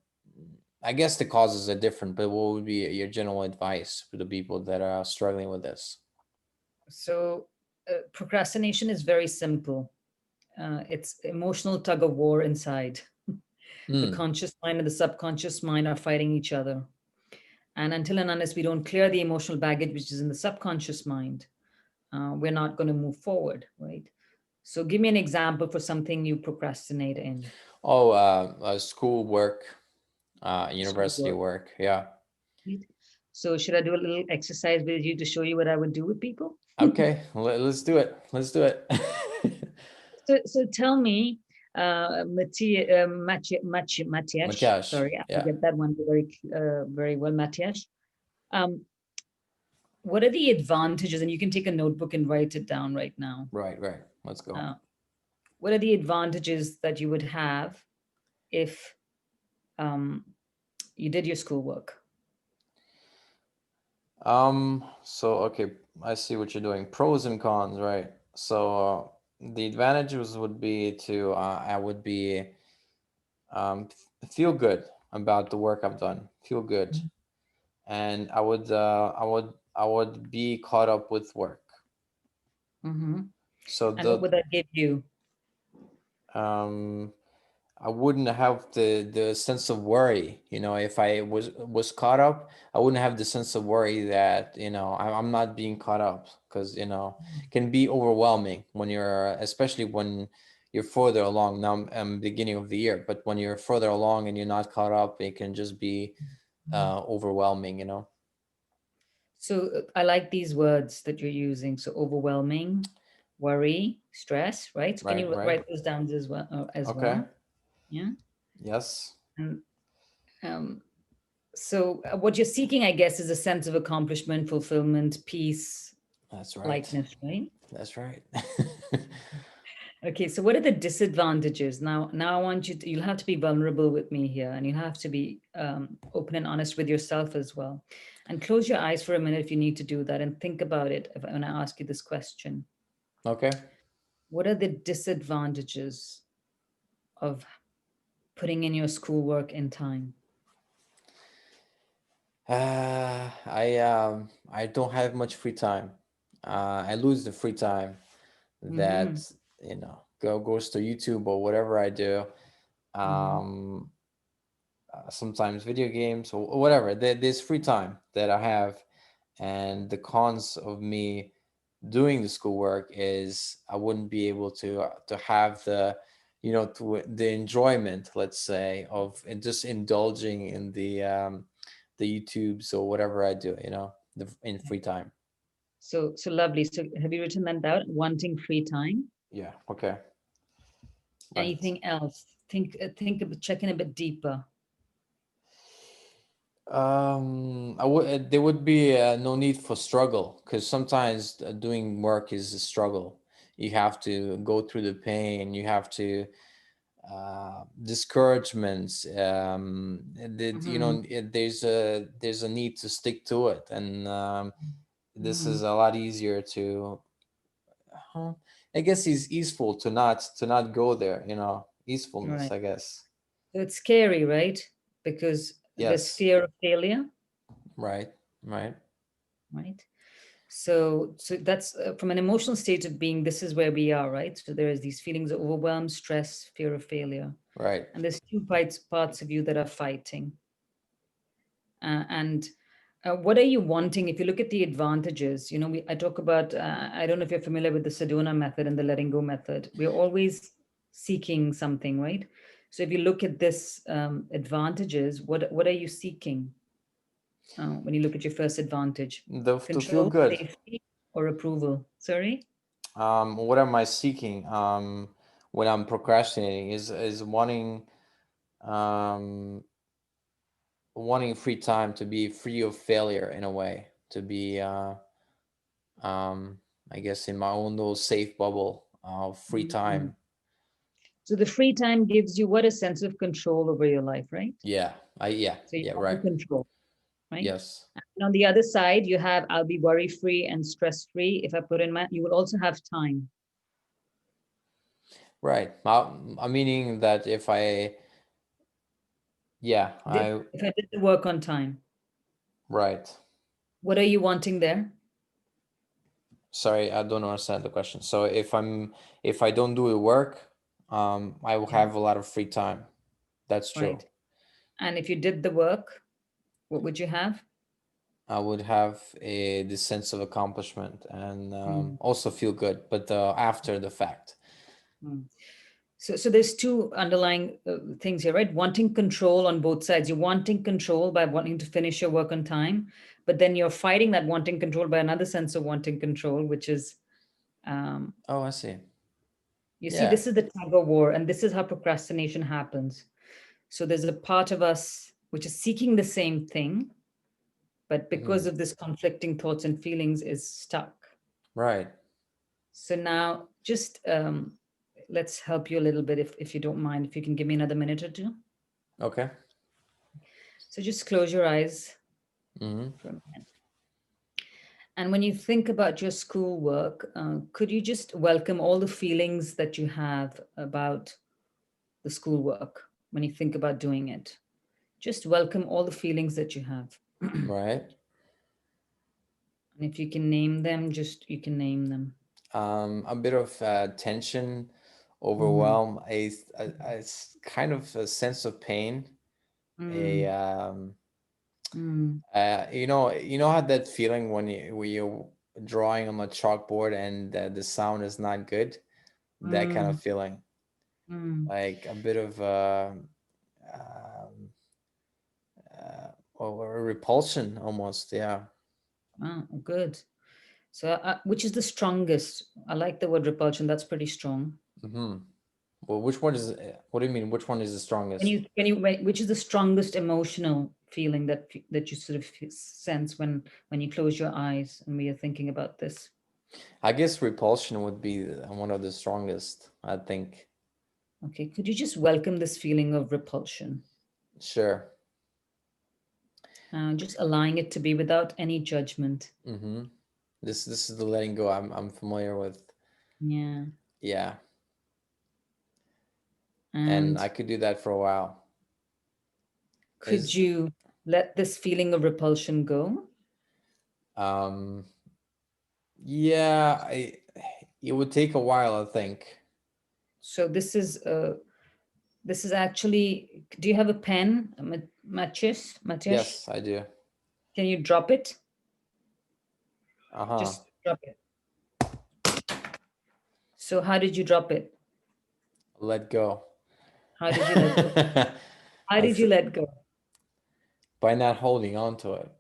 I guess the causes are different, but what would be your general advice for the people that are struggling with this? So procrastination is very simple. It's emotional tug of war inside. The Mm, conscious mind and the subconscious mind are fighting each other. And until and unless we don't clear the emotional baggage which is in the subconscious mind, we're not going to move forward, right? So, give me an example for something you procrastinate in oh, school work, university schoolwork. work. Yeah. Right? So, should I do a little exercise with you to show you what I would do with people? Okay, let's do it. Let's do it. So tell me, Matiesh, Matias. sorry, I Yeah. forget that one very well, Matiesh. Um, what are the advantages? And you can take a notebook and write it down right now. Right, right. Let's go. Uh, what are the advantages that you would have if um, you did your schoolwork? So okay, I see what you're doing. Pros and cons, right? So the advantages would be to I would be feel good about the work I've done. Feel good. And I would be caught up with work. Mm-hmm. So And what the would that give you? um I wouldn't have the sense of worry. If I was caught up, I wouldn't have the sense of worry that I'm not being caught up, because it can be overwhelming when especially when you're further along. Now I'm beginning of the year, but when you're further along and you're not caught up, it can just be overwhelming. So I like these words that you're using. So overwhelming, worry, stress, right? So can Right, you right. write those down as well? As Okay. well? Yeah. Yes, And um, so what you're seeking, I guess, is a sense of accomplishment, fulfillment, peace, that's right. lightness, right? That's right. Okay. So what are the disadvantages? Now I want you'll have to be vulnerable with me here, and you'll have to be open and honest with yourself as well. And close your eyes for a minute if you need to do that, and think about it when I ask you this question. Okay. What are the disadvantages of putting in your schoolwork in time? I don't have much free time. I lose the free time Mm-hmm. that goes to YouTube or whatever I do. Mm-hmm. Um, Sometimes video games or whatever. There's free time that I have, and the cons of me doing the schoolwork is I wouldn't be able to have the enjoyment, let's say, of just indulging in the YouTubes or whatever I do, in free time. So lovely. So have you written that down? Wanting free time. Yeah. Okay. Right. Anything else? Think of checking a bit deeper. I would there would be no need for struggle, because sometimes doing work is a struggle. You have to go through the pain. You have to discouragements. Mm-hmm. There's a need to stick to it, and this Mm-hmm. is a lot easier to. uh, I guess it's easeful to not go there. Easefulness, Right. I guess. So it's scary, right? Because there's Yes. fear of failure, Right. Right. right? So that's from an emotional state of being. This is where we are, right? So there is these feelings of overwhelm, stress, fear of failure, Right. and there's two parts of you that are fighting. And what are you wanting? If you look at the advantages, I talk about. I don't know if you're familiar with the Sedona method and the letting go method. We're always seeking something, right? So if you look at this advantages, what are you seeking when you look at your first advantage? To feel Control, good. safety, or approval? Sorry. What am I seeking? When I'm procrastinating is um, wanting free time, to be free of failure in a way, to be um, I guess in my own little safe bubble of free Mhm. time. So the free time gives you what a sense of control over your life, right? Yeah, yeah, So you yeah, have the right. control, right? Yes, And on the other side, you have I'll be worry free and stress free. If I put in my, you will also have time. right. I'm meaning that if I, yeah, I, If I did the work on time, right. what are you wanting there? Sorry, I don't understand the question. So if I don't do the work, I will Yeah, have a lot of free time. That's true. right. And if you did the work, what would you have? I would have this sense of accomplishment and Mm, also feel good, but after the fact. mm. So there's two underlying things here, right? Wanting control on both sides. You're wanting control by wanting to finish your work on time, but then you're fighting that wanting control by another sense of wanting control, which is, um, Oh, I see. you see, Yeah. this is the tug of war, and this is how procrastination happens. So there's a part of us which is seeking the same thing, but because Mhm. of this conflicting thoughts and feelings is stuck. Right. So now just let's help you a little bit if you don't mind, if you can give me another minute or two. Okay. So just close your eyes Hmm. for a minute. And when you think about your schoolwork, could you just welcome all the feelings that you have about the schoolwork when you think about doing it? Just welcome all the feelings that you have. And Right. if you can name them, just you can name them. A bit of tension, Mm-hmm. overwhelm, kind of a sense of pain, a Mm, mm, you know how that feeling when you're drawing on a chalkboard and the sound is not good, that kind of mm, feeling, mm. like a bit of um, or a repulsion almost. Yeah. Ah, good. So, which is the strongest? I like the word repulsion. That's pretty strong. Hmm. Well, which one is? What do you mean? Which one is the When strongest? you, when you, which is the strongest emotional feeling that you sort of sense when you close your eyes and we are thinking about this? I guess repulsion would be one of the strongest, I think. Okay, could you just welcome this feeling of repulsion? Sure. Just allowing it to be without any judgment. Mm-hmm. This is the letting go I'm familiar with. Yeah, Yeah, and and I could do that for a while. could Is you let this feeling of repulsion go? um yeah, I it would take a while, I think. So this is actually. Do you have a pen, Matches? Yes, I do. Can you drop it? Uh-huh. Just drop it. So how did you drop it? Let go. How did you let go? How I did you th- let go? by not holding on to it.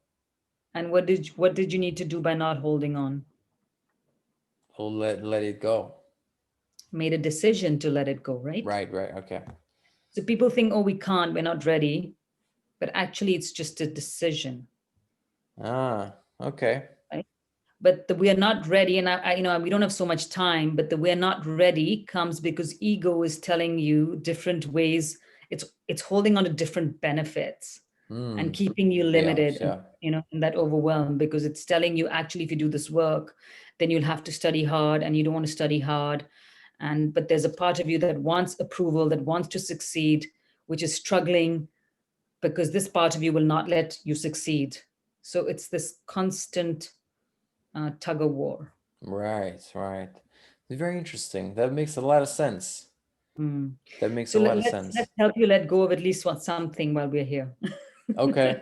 And what did you need to do by not holding on? I'll let it go. Made a decision to let it go, right? Right, right, okay. So people think, oh, we can't, we're not ready, but actually it's just a decision, Ah, okay. right? But the we are not ready, and we don't have so much time, but the we're not ready comes because ego is telling you different ways. It's holding on to different benefits and Hmm. keeping you Yeah, limited, and yeah. in that overwhelm, because it's telling you actually if you do this work, then you'll have to study hard, and you don't want to study hard. And but there's a part of you that wants approval, that wants to succeed, which is struggling because this part of you will not let you succeed. So it's this constant tug of war. Right, right. Very interesting. That makes a lot of sense. Mm. That makes So a lot of let's sense. help you let go of at least something while we're here. Okay.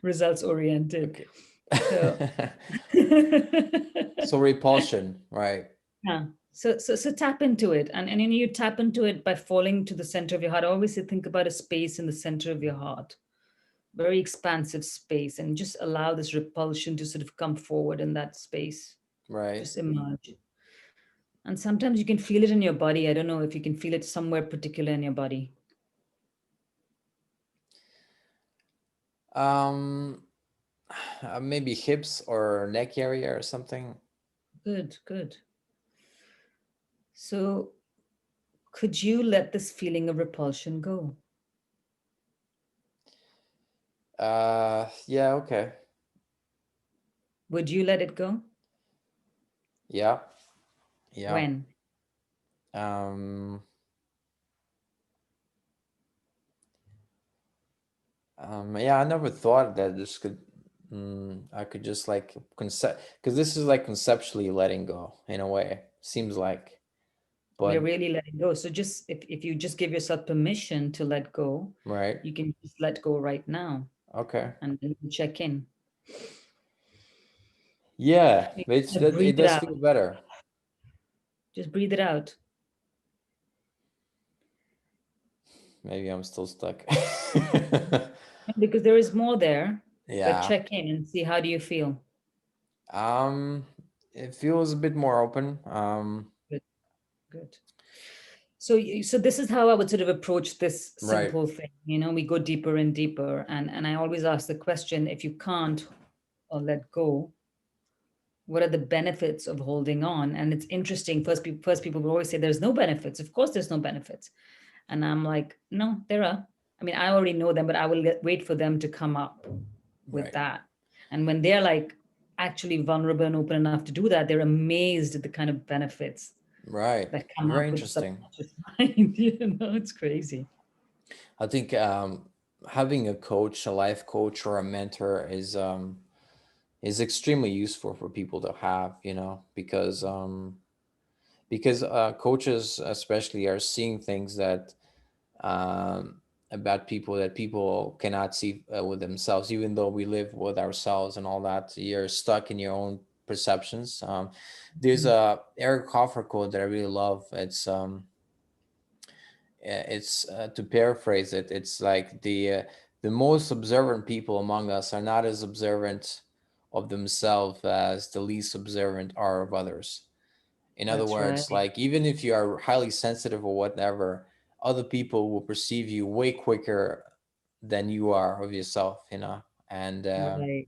Results oriented. Okay. So So repulsion, right? yeah. So tap into it, and then you tap into it by falling to the center of your heart. I always say think about a space in the center of your heart, very expansive space, and just allow this repulsion to sort of come forward in that space. Right. Just emerge. And sometimes you can feel it in your body. I don't know if you can feel it somewhere particular in your body. Um, maybe hips or neck area or something. Good, good. So could you let this feeling of repulsion go? Yeah, okay. Would you let it go? Yeah, yeah. When? Um, yeah, I never thought that this could, I could just like concept, because this is like conceptually letting go in a way, seems like, We're but really letting go. So just if you just give yourself permission to let go, right. you can just let go right now Okay. and then you check in. Yeah, You it's kind of that it breathe it does out. feel better. Just breathe it out. Maybe I'm still stuck. Because there is more there, but Yeah. check in and see how do you feel. Um, it feels a bit more open. Good, good. So, so this is how I would sort of approach this Right, simple thing. We go deeper and deeper, and I always ask the question: if you can't or let go, what are the benefits of holding on? And it's interesting. First people will always say there's no benefits. Of course, there's no benefits, and I'm like, no, there are. I mean, I already know them, but I will wait for them to come up with right, that. And when they're like actually vulnerable and open enough to do that, they're amazed at the kind of benefits right. that come Very up with the interesting. subconscious mind. It's crazy. I think having a coach, a life coach, or a mentor is extremely useful for people to have. Because coaches especially are seeing things that about people that people cannot see with themselves, even though we live with ourselves and all that. You're stuck in your own perceptions. There's a Eric Hoffer quote that I really love. It's to paraphrase it, it's like the most observant people among us are not as observant of themselves as the least observant are of others. In other That's right. words, like even if you are highly sensitive or whatever, other people will perceive you way quicker than you are of yourself. And Right.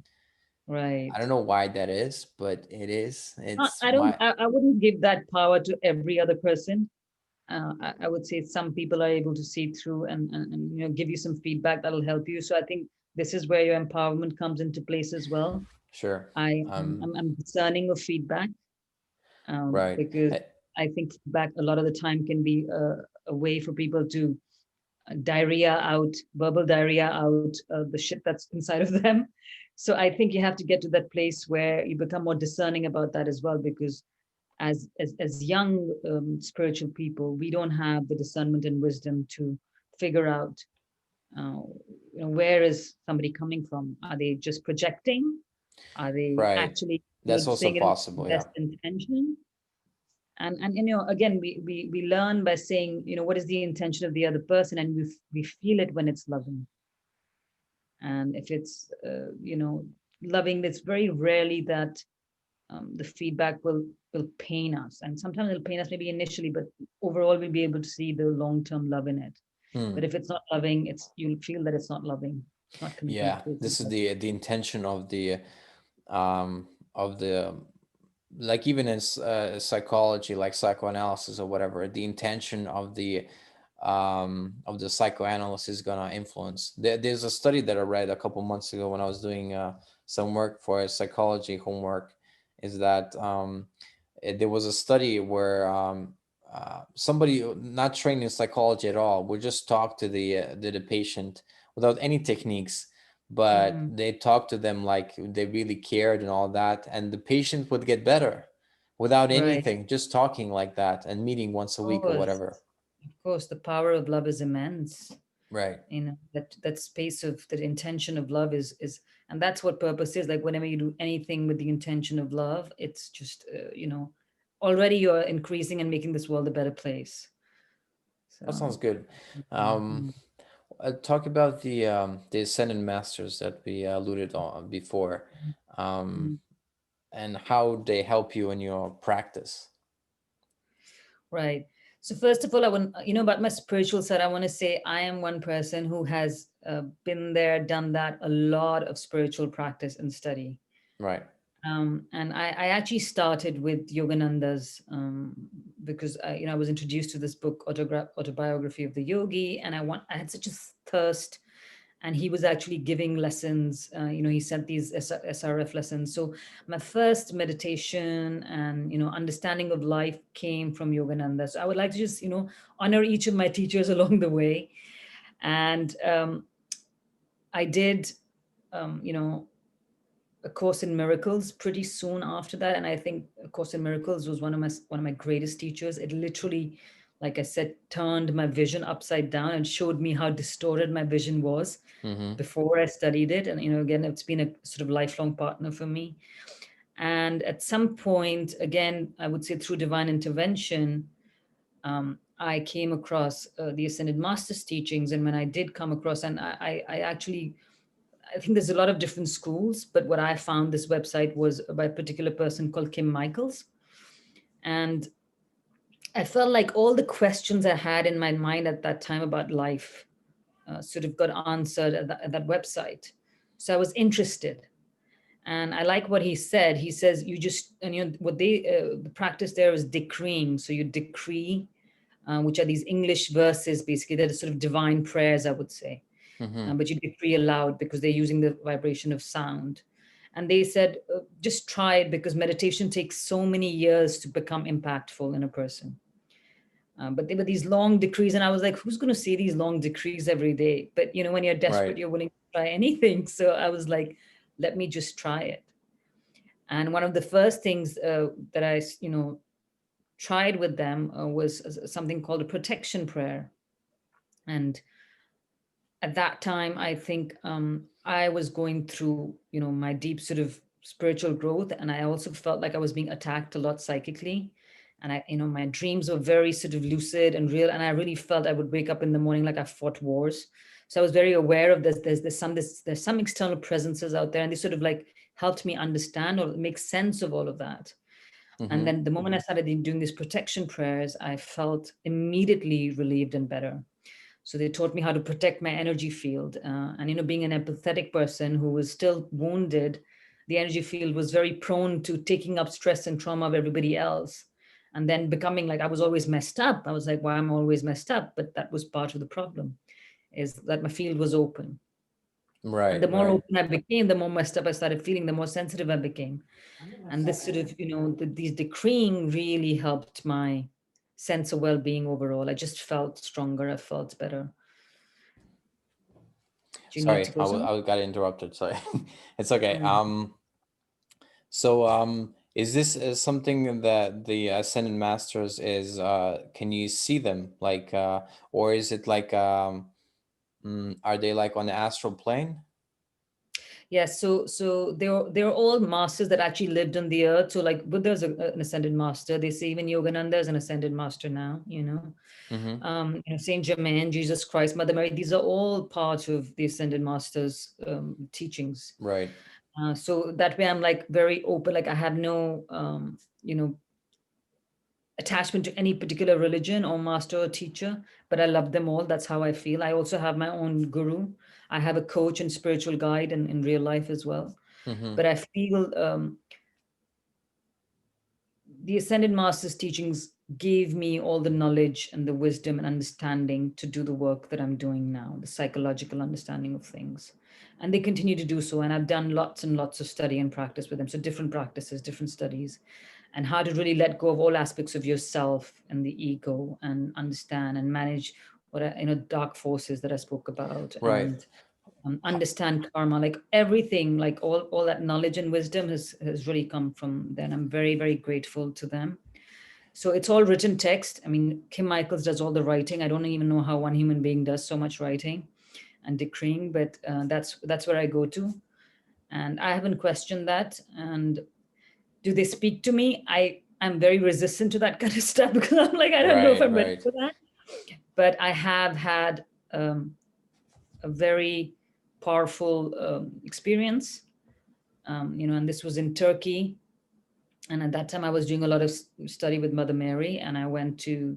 I Right. don't know why that is, but it is. It's I don't. my I wouldn't give that power to every other person. I would say some people are able to see through and give you some feedback that'll help you. So I think this is where your empowerment comes into place as well. sure. I'm discerning of feedback, Right. because Eh, I think feedback a lot of the time can be a way for people to diarrhea out, verbal diarrhea out the shit that's inside of them. So I think you have to get to that place where you become more discerning about that as well, because as young spiritual people, we don't have the discernment and wisdom to figure out, uh, where is somebody coming from? Are they just projecting? Are they right. actually, That's also saying it in possible. the Yeah. best intention? And again, we learn by saying, what is the intention of the other person, and we feel it when it's loving. And if it's loving, it's very rarely that the feedback will pain us, and sometimes it'll pain us maybe initially, but overall we'll be able to see the long-term love in it. Hmm. But if it's not loving, you'll feel that it's not loving, it's not Yeah. completely This is love. the intention of the like even in psychology, like psychoanalysis or whatever, the intention of the psychoanalyst is gonna influence. There's a study that I read a couple months ago when I was doing some work for a psychology homework. Is that there was a study where somebody not trained in psychology at all would just talk to the patient without any techniques, but Mm, they talked to them like they really cared and all that, and the patient would get better without right. anything, just talking like that and meeting once a Of week or course. whatever. Of course, the power of love is immense. Right. That space of the intention of love is, and that's what purpose is. Like whenever you do anything with the intention of love, it's just already you're increasing and making this world a better place. That So, sounds good. mm, um mm, Talk about the ascendant masters that we alluded on before, um mm. and how they help you in your practice. Right. So first of all, I want about my spiritual side. I want to say I am one person who has been there, done that, a lot of spiritual practice and study. Right. And I actually started with Yogananda's because I was introduced to this book, Autobiography of the Yogi, and I had such a thirst. And he was actually giving lessons. He sent these SRF lessons. So my first meditation and understanding of life came from Yogananda. So I would like to just honor each of my teachers along the way. And I did. You know, a Course in Miracles pretty soon after that, and I think A Course in Miracles was one of my greatest teachers. It literally, like I said, turned my vision upside down and showed me how distorted my vision was Mm-hmm. before I studied it. And again, it's been a sort of lifelong partner for me. And at some point, again, I would say through divine intervention, I came across the Ascended Masters teachings. And when I did come across, and I actually I think there's a lot of different schools, but what I found this website was by a particular person called Kim Michaels. And I felt like all the questions I had in my mind at that time about life sort of got answered at that website. So I was interested. And I like what he said. He says, you just, and what the practice there is decreeing. So you decree, which are these English verses, basically, they're sort of divine prayers, I would say, Mm-hmm. but you decree aloud because they're using the vibration of sound. And they said, just try it because meditation takes so many years to become impactful in a person. But they were these long decrees, and I was like, who's going to say these long decrees every day? But when you're desperate, Right. you're willing to try anything. So I was like, let me just try it. And one of the first things that I, tried with them was something called a protection prayer. And at that time I think I was going through my deep sort of spiritual growth, and I also felt like I was being attacked a lot psychically. And my dreams were very sort of lucid and real, and I really felt I would wake up in the morning like I fought wars. So I was very aware of this. There's some external presences out there, and they sort of like helped me understand or make sense of all of that. And Mm-hmm. then the moment I started doing these protection prayers, I felt immediately relieved and better. So they taught me how to protect my energy field. And being an empathetic person who was still wounded, the energy field was very prone to taking up stress and trauma of everybody else. And then becoming like I was always messed up. I was like, why am I always messed up? But that was part of the problem, is that my field was open. And the Right. more Right. open I became, the more messed up I started feeling, the more sensitive I became. And this sort of, these decreeing really helped my sense of well-being overall. I just felt stronger. I felt better. Do you need Sorry, to go somewhere? I got interrupted. Sorry. It's okay. Mm. So, is this something that the Ascended Masters is? Can you see them like, or is it like, are they like on the astral plane? Yes, so they're all masters that actually lived on the earth. So like Buddha's an ascended master. They say even Yogananda is an ascended master now. Mm-hmm. Saint Germain, Jesus Christ, Mother Mary. These are all part of the ascended masters' teachings. Right. So that way, I'm like very open. Like I have no attachment to any particular religion or master or teacher, but I love them all. That's how I feel. I also have my own guru. I have a coach and spiritual guide in real life as well. Mm-hmm. But I feel the Ascended Masters teachings gave me all the knowledge and the wisdom and understanding to do the work that I'm doing now, the psychological understanding of things. And they continue to do so. And I've done lots and lots of study and practice with them. So different practices, different studies, and how to really let go of all aspects of yourself and the ego and understand and manage dark forces that I spoke about. Right. understand karma, like everything, like all that knowledge and wisdom has really come from them. I'm very, very grateful to them. So it's all written text. I mean, Kim Michaels does all the writing. I don't even know how one human being does so much writing and decreeing, but that's where I go to, and I haven't questioned that. And do they speak to me? I'm very resistant to that kind of stuff because I'm like, I don't know if Right, I'm ready right, for that. But I have had um, a very powerful experience, and this was in Turkey. And at that time, I was doing a lot of study with Mother Mary, and I went to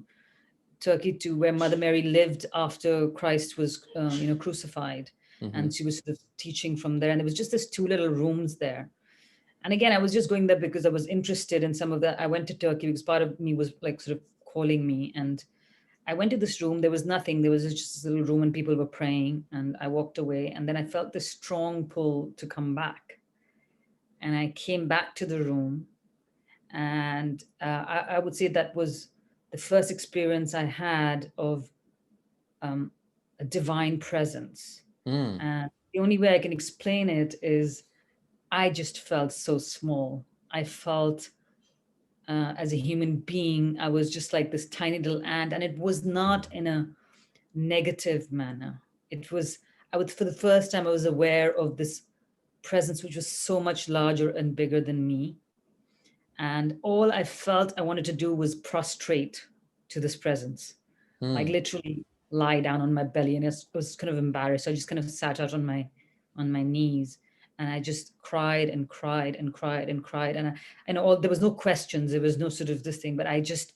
Turkey to where Mother Mary lived after Christ was, crucified, mm-hmm. and she was sort of teaching from there. And there was just this two little rooms there. And again, I was just going there because I was interested in some of that. I went to Turkey because part of me was like sort of calling me, and I went to this room. There was nothing. There was just this little room, and people were praying. And I walked away, and then I felt this strong pull to come back. And I came back to the room, and I would say that was the first experience I had of um, a divine presence. Mm. And the only way I can explain it is I just felt so small. I felt as a human being, I was just like this tiny little ant, and it was not in a negative manner. It was, I would, for the first time, I was aware of this presence which was so much larger and bigger than me. And all I felt I wanted to do was prostrate to this presence, like Mm. literally lie down on my belly. And I was kind of embarrassed. So I just kind of sat out on my knees, and I just cried and cried and cried and cried. And all, there was no questions. There was no sort of this thing, but I just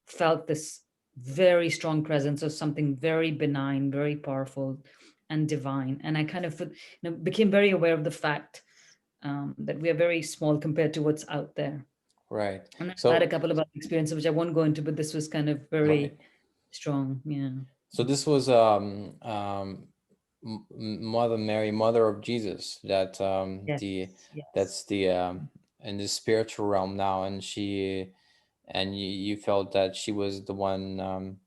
felt this very strong presence of something very benign, very powerful and divine. And I kind of became very aware of the fact that we are very small compared to what's out there. Right. And I've had a So, couple of other experiences which I won't go into, but this was kind of right. very strong. Yeah. So this was Mother Mary, Mother of Jesus. That Yes. the Yes. that's the in the spiritual realm now, and you felt that she was the one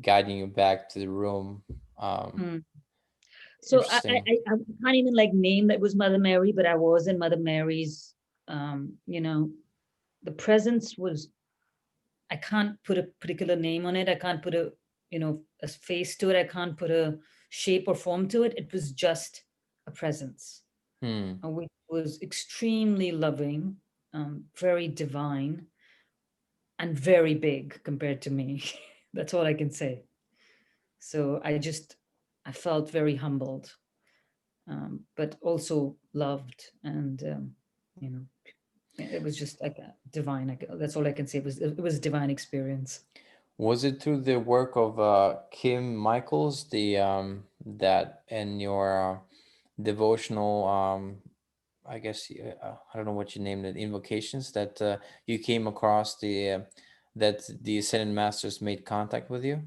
guiding you back to the room. Um, Mm. So Interesting. I can't even like name that it was Mother Mary, but I was in Mother Mary's. The presence was. I can't put a particular name on it. I can't put a face to it. I can't put a shape or form to it. It was just a presence, Hmm. which was extremely loving, very divine, and very big compared to me. That's all I can say. So I felt very humbled, but also loved, and you know, it was just like a divine. That's all I can say. It was a divine experience. Was it through the work of Kim Michaels, the that in your devotional I guess I don't know what you named it, invocations, that you came across that the ascended masters made contact with you?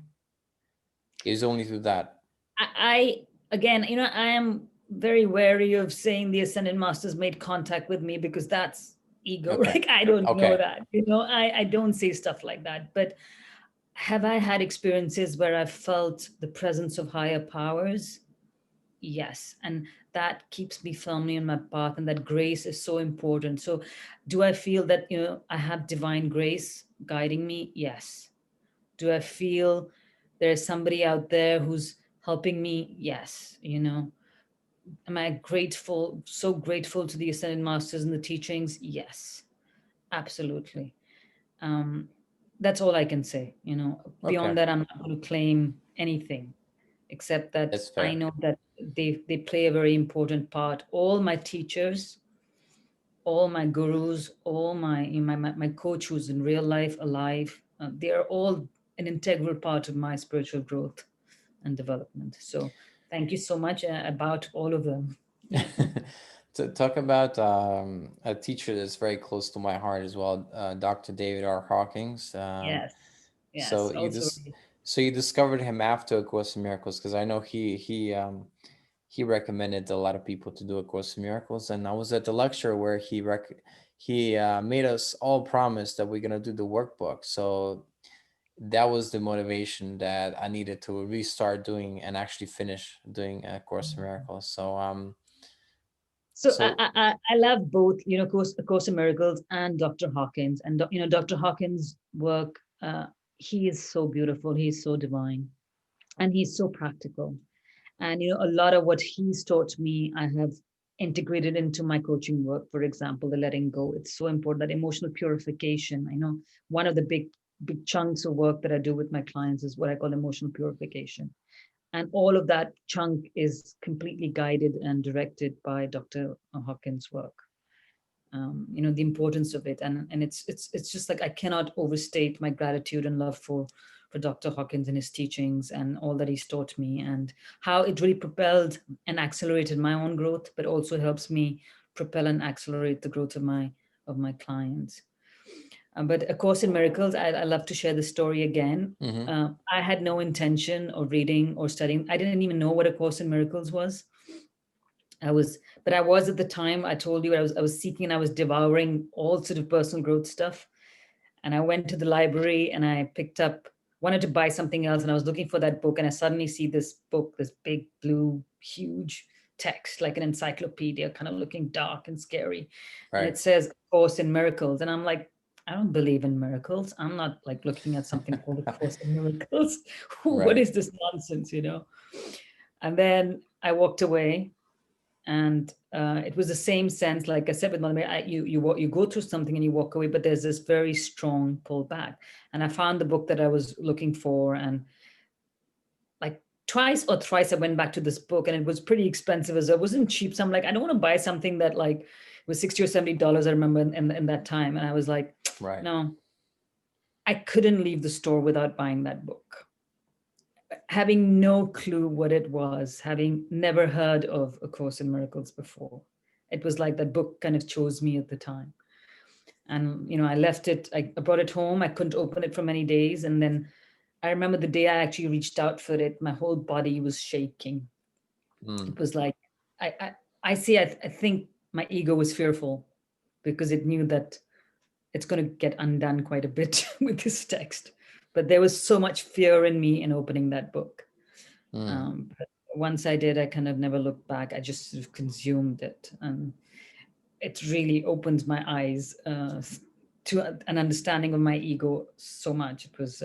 It was only through that. I again, I am very wary of saying the ascended masters made contact with me because that's ego. Okay. Like I don't know Okay. that. I don't say stuff like that. But have I had experiences where I felt the presence of higher powers? Yes. And that keeps me firmly on my path, and that grace is so important. So do I feel that, I have divine grace guiding me? Yes. Do I feel there's somebody out there who's helping me? Yes. Am I grateful, so grateful to the Ascended Masters and the teachings? Yes, absolutely. Um, that's all I can say. Okay. Beyond that, I'm not going to claim anything except that That's I fair. know that they play a very important part. All my teachers, all my gurus, all my coach who's in real life alive, they are all an integral part of my spiritual growth and development. So thank you so much about all of them. Yeah. To talk about a teacher that's very close to my heart as well, Dr. David R. Hawkins. Yes. So Yes. Also. you discovered him after A Course in Miracles, because I know he recommended a lot of people to do A Course in Miracles, and I was at the lecture where he made us all promise that we're gonna do the workbook. So that was the motivation that I needed to restart doing and actually finish doing a Course in Miracles. So So so I love both, Course in Miracles and Dr. Hawkins. And Dr. Hawkins' work, he is so beautiful. He's so divine, and he's so practical. And a lot of what he's taught me, I have integrated into my coaching work. For example, the letting go. It's so important, that emotional purification. I know one of the big chunks of work that I do with my clients is what I call emotional purification. And all of that chunk is completely guided and directed by Dr. Hawkins' work. The importance of it, and it's just like I cannot overstate my gratitude and love for Dr. Hawkins and his teachings and all that he's taught me, and how it really propelled and accelerated my own growth, but also helps me propel and accelerate the growth of my clients. But A Course in Miracles, I love to share the story again. mhm, I had no intention of reading or studying. I didn't even know what A Course in Miracles was. But I was at the time. I told you I was seeking and I was devouring all sort of personal growth stuff. And I went to the library and I picked up, wanted to buy something else, and I was looking for that book, and I suddenly see this book, this big blue huge text, like an encyclopedia, kind of looking dark and scary, and right. it says Course in Miracles, and I'm like, I don't believe in miracles. I'm not like looking at something called a Course in Miracles. What Right. is this nonsense? And then I walked away, and it was the same sense, like I said with Mother Mary, you go through something and you walk away, but there's this very strong pull back. And I found the book that I was looking for, and like twice or thrice I went back to this book, and it was pretty expensive as well. It wasn't cheap. So I'm like, I don't want to buy something that like was $60 or $70. I remember in that time, and I was like, Right. no, I couldn't leave the store without buying that book, having no clue what it was, having never heard of A Course in Miracles before. It was like that book kind of chose me at the time. And, I left it, I brought it home. I couldn't open it for many days. And then I remember the day I actually reached out for it, my whole body was shaking. Mm, It was like, I, I, I think my ego was fearful because it knew that it's going to get undone quite a bit with this text. But there was so much fear in me in opening that book. mm. But once I did, I kind of never looked back. I just sort of consumed it, and it really opened my eyes to an understanding of my ego so much. It was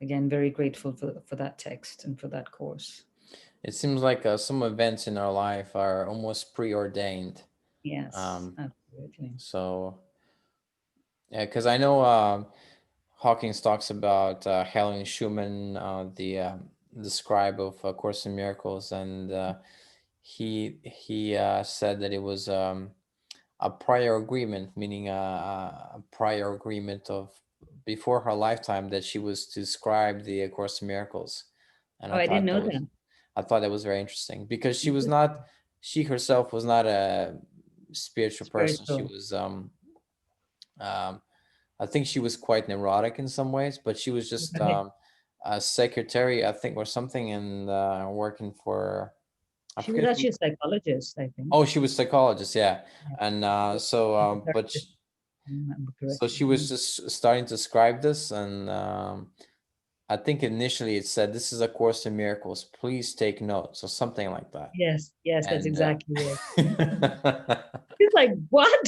again very grateful for that text and for that course. It seems like some events in our life are almost preordained. Yes, Um, absolutely. so yeah, because I know Hawkins talks about Helen Schumann, the scribe of Course in Miracles, and he said that it was a prior agreement, meaning a prior agreement of before her lifetime that she was to scribe the Course in Miracles, and Oh, I didn't know that. I thought that was very interesting because Interesting. she herself was not a spiritual person. She Spiritual. was um, I think she was quite neurotic in some ways, but she was just Right. a secretary, I think, or something, and working for I She was forget who. actually a psychologist, I think. Oh, she was psychologist, yeah, Yeah. and Psychotherapist, if I remember so correctly. she was Yeah. just starting to scribe this, and I think initially it said, "This is a Course in Miracles. Please take notes," or something like that, Yes, yes, that's and exactly it. It's like, what?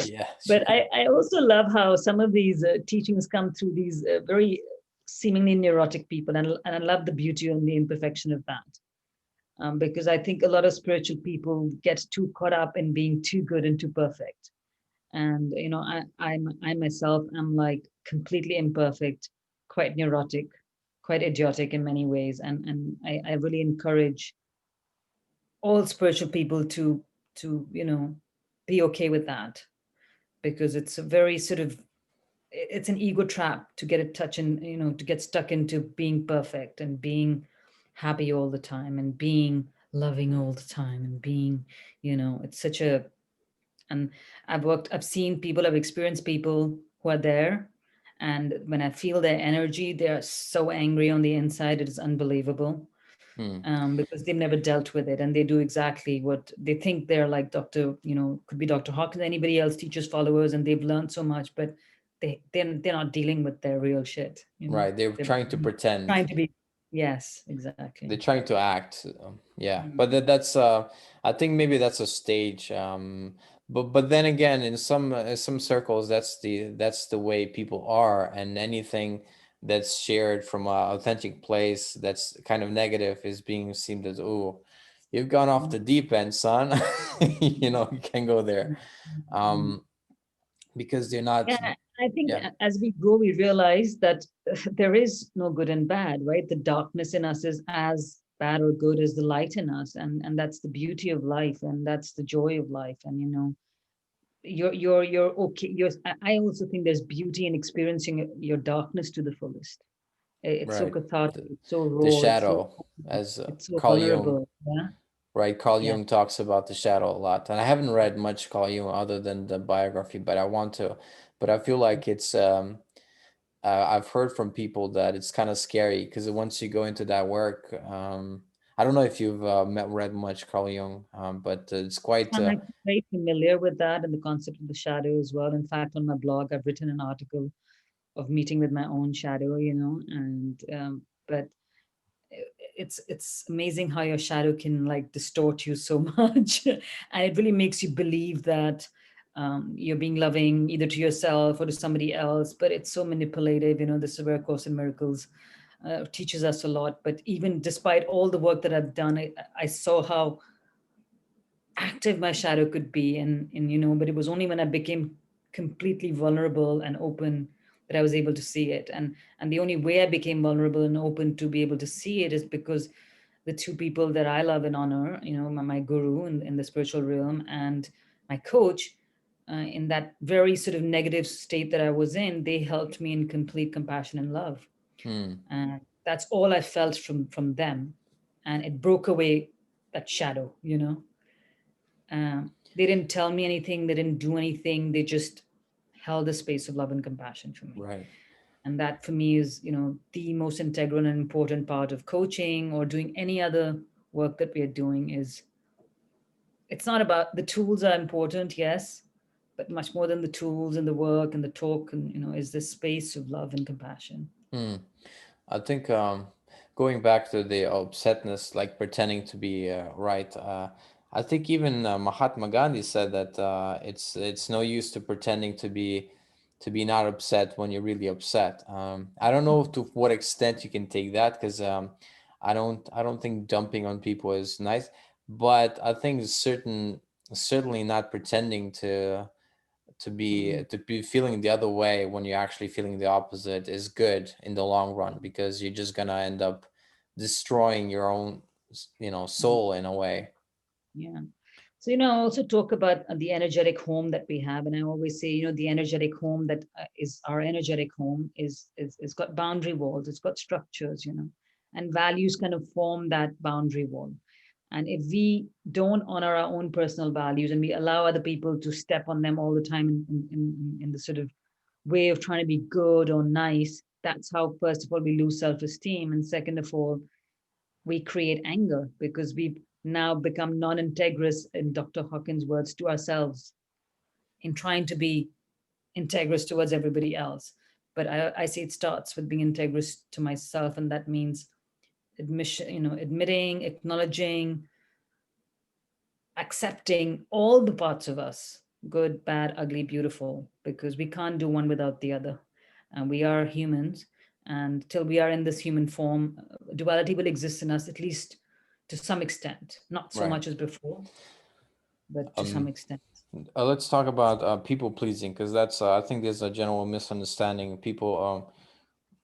yeah, she But could. I also love how some of these teachings come through these very seemingly neurotic people, and I love the beauty and the imperfection of that. Because I think a lot of spiritual people get too caught up in being too good and too perfect. And I myself am like completely imperfect, quite neurotic, quite idiotic in many ways, and I really encourage all spiritual people to be okay with that, because it's a very sort of, it's an ego trap to get a touch in, to get stuck into being perfect and being happy all the time and being loving all the time and being, it's such a, and I've seen people, I've experienced people who are there, and when I feel their energy, they are so angry on the inside, it is unbelievable. Hmm. Because they've never dealt with it, and they do exactly what they think they're like. Dr. Could be Dr. Hawkins, anybody else, teachers, followers, and they've learned so much, but they're not dealing with their real shit, you know. Right. They're They're trying to pretend. trying to be, yes, exactly. They're trying to act. Yeah, Mm. but that's I think maybe that's a stage. But then again, in some circles, that's the way people are, and anything that's shared from a authentic place that's kind of negative is being seen as, oh, you've gone off Mm. the deep end, son. You can go there. Mm. Mm. Um, because they're not. Yeah, I think Yeah. as we grow, we realize that there is no good and bad, right? The darkness in us is as bad or good as the light in us, and that's the beauty of life, and that's the joy of life. And you're okay. I also think there's beauty in experiencing your darkness to the fullest. It's so Right. cathartic. The, It's so the raw. shadow, as It's so Carl Jung. vulnerable. Yeah, Right, Carl yeah. Jung talks about the shadow a lot, and I haven't read much Carl Jung other than the biography, but I want to. But I feel like it's. I've heard from people that it's kind of scary because once you go into that work, I don't know if you've read much Carl Jung, but it's quite. I'm actually very familiar with that and the concept of the shadow as well. In fact, on my blog, I've written an article of meeting with my own shadow, and but it's amazing how your shadow can like distort you so much, and it really makes you believe that you're being loving either to yourself or to somebody else. But it's so manipulative. This is where Course in Miracles teaches us a lot. But even despite all the work that I've done, I saw how active my shadow could be, and but it was only when I became completely vulnerable and open that I was able to see it. And the only way I became vulnerable and open to be able to see it is because the two people that I love and honor, my guru in the spiritual realm, and my coach, in that very sort of negative state that I was in, they helped me in complete compassion and love. Hmm, And that's all I felt from them, and it broke away that shadow. They didn't tell me anything, they didn't do anything, they just held the space of love and compassion for me. right. And that for me is, the most integral and important part of coaching or doing any other work that we are doing. Is it's not about the tools are important, yes, but much more than the tools and the work and the talk, and is this space of love and compassion. Hmm. I think going back to the upsetness, like pretending to be right. I think even Mahatma Gandhi said that it's no use to pretending to be not upset when you're really upset. I don't know to what extent you can take that because I don't think dumping on people is nice, but I think certainly not pretending Mm, to be feeling the other way when you're actually feeling the opposite is good in the long run because you're just gonna end up destroying your own mm, soul in a way. yeah. So, I also talk about the energetic home that we have. And I always say, the energetic home that is our energetic home is got boundary walls, it's got structures, and values kind of form that boundary wall. And if we don't honor our own personal values and we allow other people to step on them all the time in the sort of way of trying to be good or nice, that's how, first of all, we lose self esteem. And second of all, we create anger because we've now become non integrous, in Dr. Hawkins' words, to ourselves in trying to be integrous towards everybody else. But I say it starts with being integrous to myself, and that means admission, admitting, acknowledging, accepting all the parts of us, good, bad, ugly, beautiful, because we can't do one without the other. And we are humans. And till we are in this human form, duality will exist in us, at least to some extent. Not so Right. much as before, but to some um extent. let's talk about people pleasing because that's I think there's a general misunderstanding. People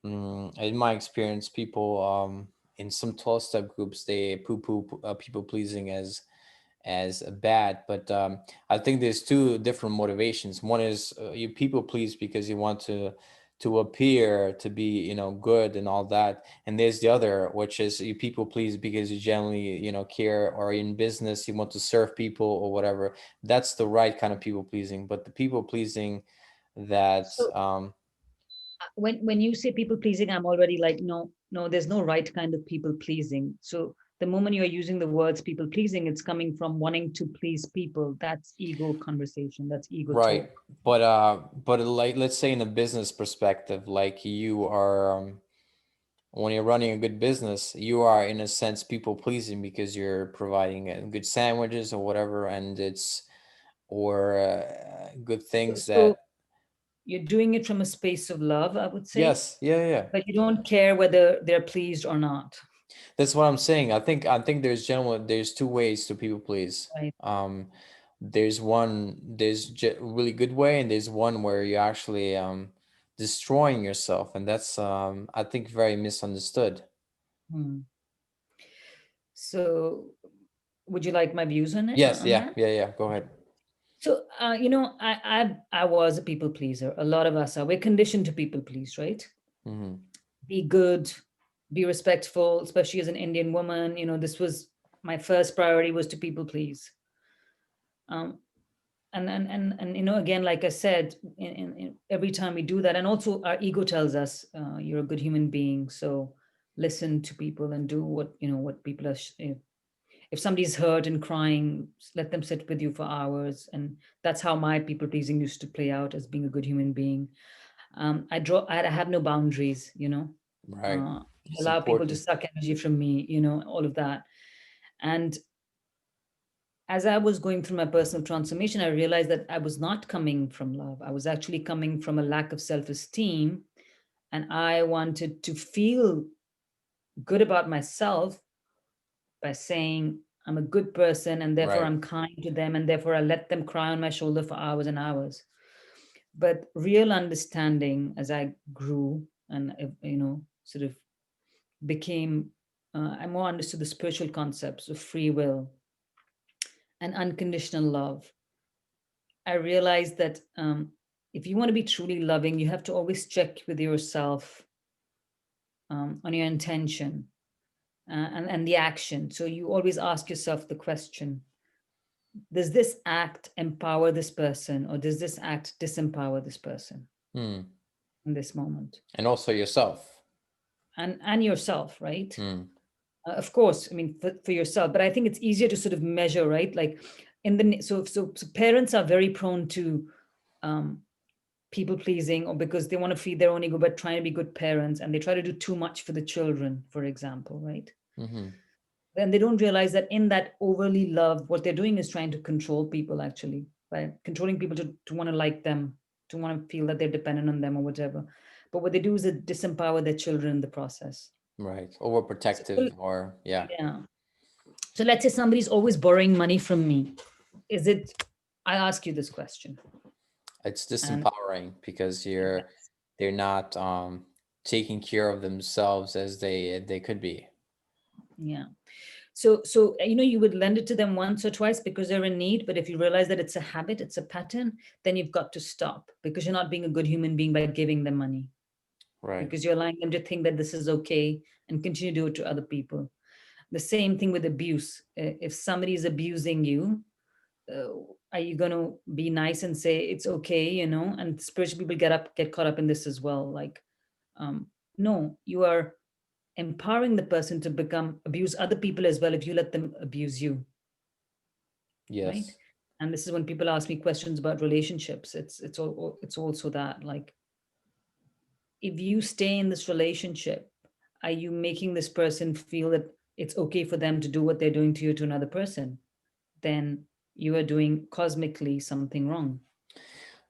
in my experience, people in some 12 step groups, they poo poo people pleasing as bad, but I think there's two different motivations. One is you people please because you want to appear to be good and all that, and there's the other, which is you people please because you generally care, or in business you want to serve people or whatever. That's the right kind of people pleasing. But the people pleasing that So when you say people pleasing, I'm already like, no, no, there's no right kind of people pleasing. So The moment you're using the words people pleasing, it's coming from wanting to please people. That's ego conversation. That's ego Right. talk. But like, let's say in a business perspective, like you are, when you're running a good business, you are in a sense people pleasing because you're providing good sandwiches or whatever, and it's or good So, things so that. you're doing it from a space of love, I would say, Yes, yeah, yeah. but you don't care whether they're pleased or not. That's what I'm saying. I think there's two ways to people please. Right. Um, there's really good way, and there's one where you're actually destroying yourself, and that's I think very misunderstood. Hmm. So, would you like my views on it Yes, on yeah, that? yeah, yeah. Go ahead. So, I was a people pleaser. A lot of us are. We're conditioned to people please, right? Mm-hmm. Be good, be respectful, especially as an Indian woman. This was my first priority was to people please. Um, and again, like I said, every time we do that, and also our ego tells us you're a good human being, so listen to people and do what people are. If somebody's hurt and crying, let them sit with you for hours. And that's how my people pleasing used to play out as being a good human being. I have no boundaries, Right. uh, It's allow people to important. suck energy from me, all of that. And as I was going through my personal transformation, I realized that I was not coming from love. I was actually coming from a lack of self esteem. And I wanted to feel good about myself by saying, I'm a good person and therefore Right. I'm kind to them and therefore I let them cry on my shoulder for hours and hours. But real understanding as I grew and, sort of became, I more understood the spiritual concepts of free will and unconditional love. I realized that if you want to be truly loving, you have to always check with yourself on your intention and the action. So you always ask yourself the question, does this act empower this person or does this act disempower this person Hmm. in this moment? And also yourself. And yourself, right? Hmm. Of course, I mean for yourself, but I think it's easier to sort of measure, right? Like so parents are very prone to um, people pleasing, or because they want to feed their own ego but trying to be good parents, and they try to do too much for the children, for example, right? Mm-hmm. And they don't realize that in that overly love, what they're doing is trying to control people, actually, by controlling people to want to like them, to want to feel that they're dependent on them or whatever. But what they do is they disempower their children in the process. Right. So, Overprotective, or yeah. yeah. So let's say somebody's always borrowing money from me. Is it, I ask you this question, It's and disempowering because they're not taking care of themselves as they could be. yeah. So you would lend it to them once or twice because they're in need, but if you realize that it's a habit, it's a pattern, then you've got to stop, because you're not being a good human being by giving them money, Right. because you're allowing them to think that this is okay and continue to do it to other people. The same thing with abuse. If somebody is abusing you, uh, are you going to be nice and say it's okay, and spiritual people get caught up in this as well, like, um, no, you are empowering the person to become abuse other people as well if you let them abuse you, right? Yes. And this is when people ask me questions about relationships. It's also that, like, if you stay in this relationship, are you making this person feel that it's okay for them to do what they're doing to you to another person? Then you are doing cosmically something wrong.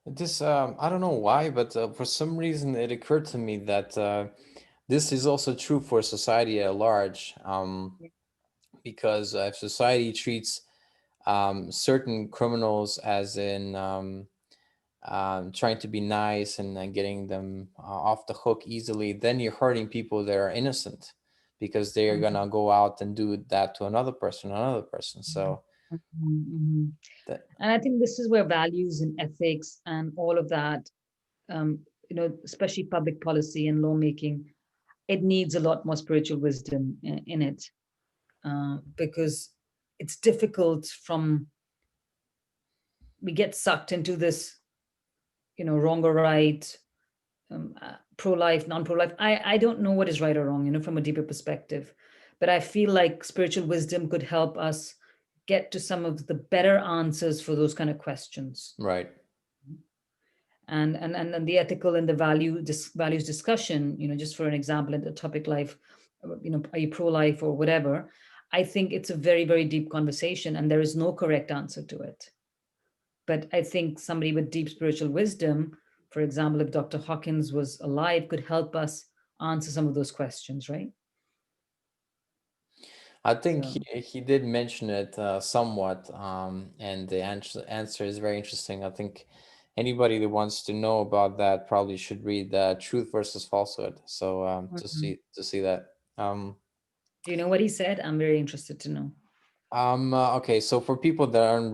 This I don't know why, but for some reason it occurred to me that this is also true for society at large. Because if society treats certain criminals as in trying to be nice and getting them off the hook easily, then you're hurting people that are innocent because they are Mhm. gonna go out and do that to another person. So Mhm. Mhm. that. And I think this is where values and ethics and all of that, especially public policy and lawmaking, it needs a lot more spiritual wisdom in it, because it's difficult from, we get sucked into this, wrong or right, pro life, non pro life. I don't know what is right or wrong, from a deeper perspective. but I feel like spiritual wisdom could help us get to some of the better answers for those kind of questions. Right. And the ethical and the values discussion, just for an example, in the topic life, are you pro-life or whatever? I think it's a very, very deep conversation, and there is no correct answer to it. But I think somebody with deep spiritual wisdom, for example, if Dr. Hawkins was alive, could help us answer some of those questions, right? I think So, he did mention it somewhat, and the answer is very interesting. I think anybody that wants to know about that probably should read Truth versus Falsehood. So mhm. to see that. Um, Do you know what he said? I'm very interested to know. okay, so for people that aren't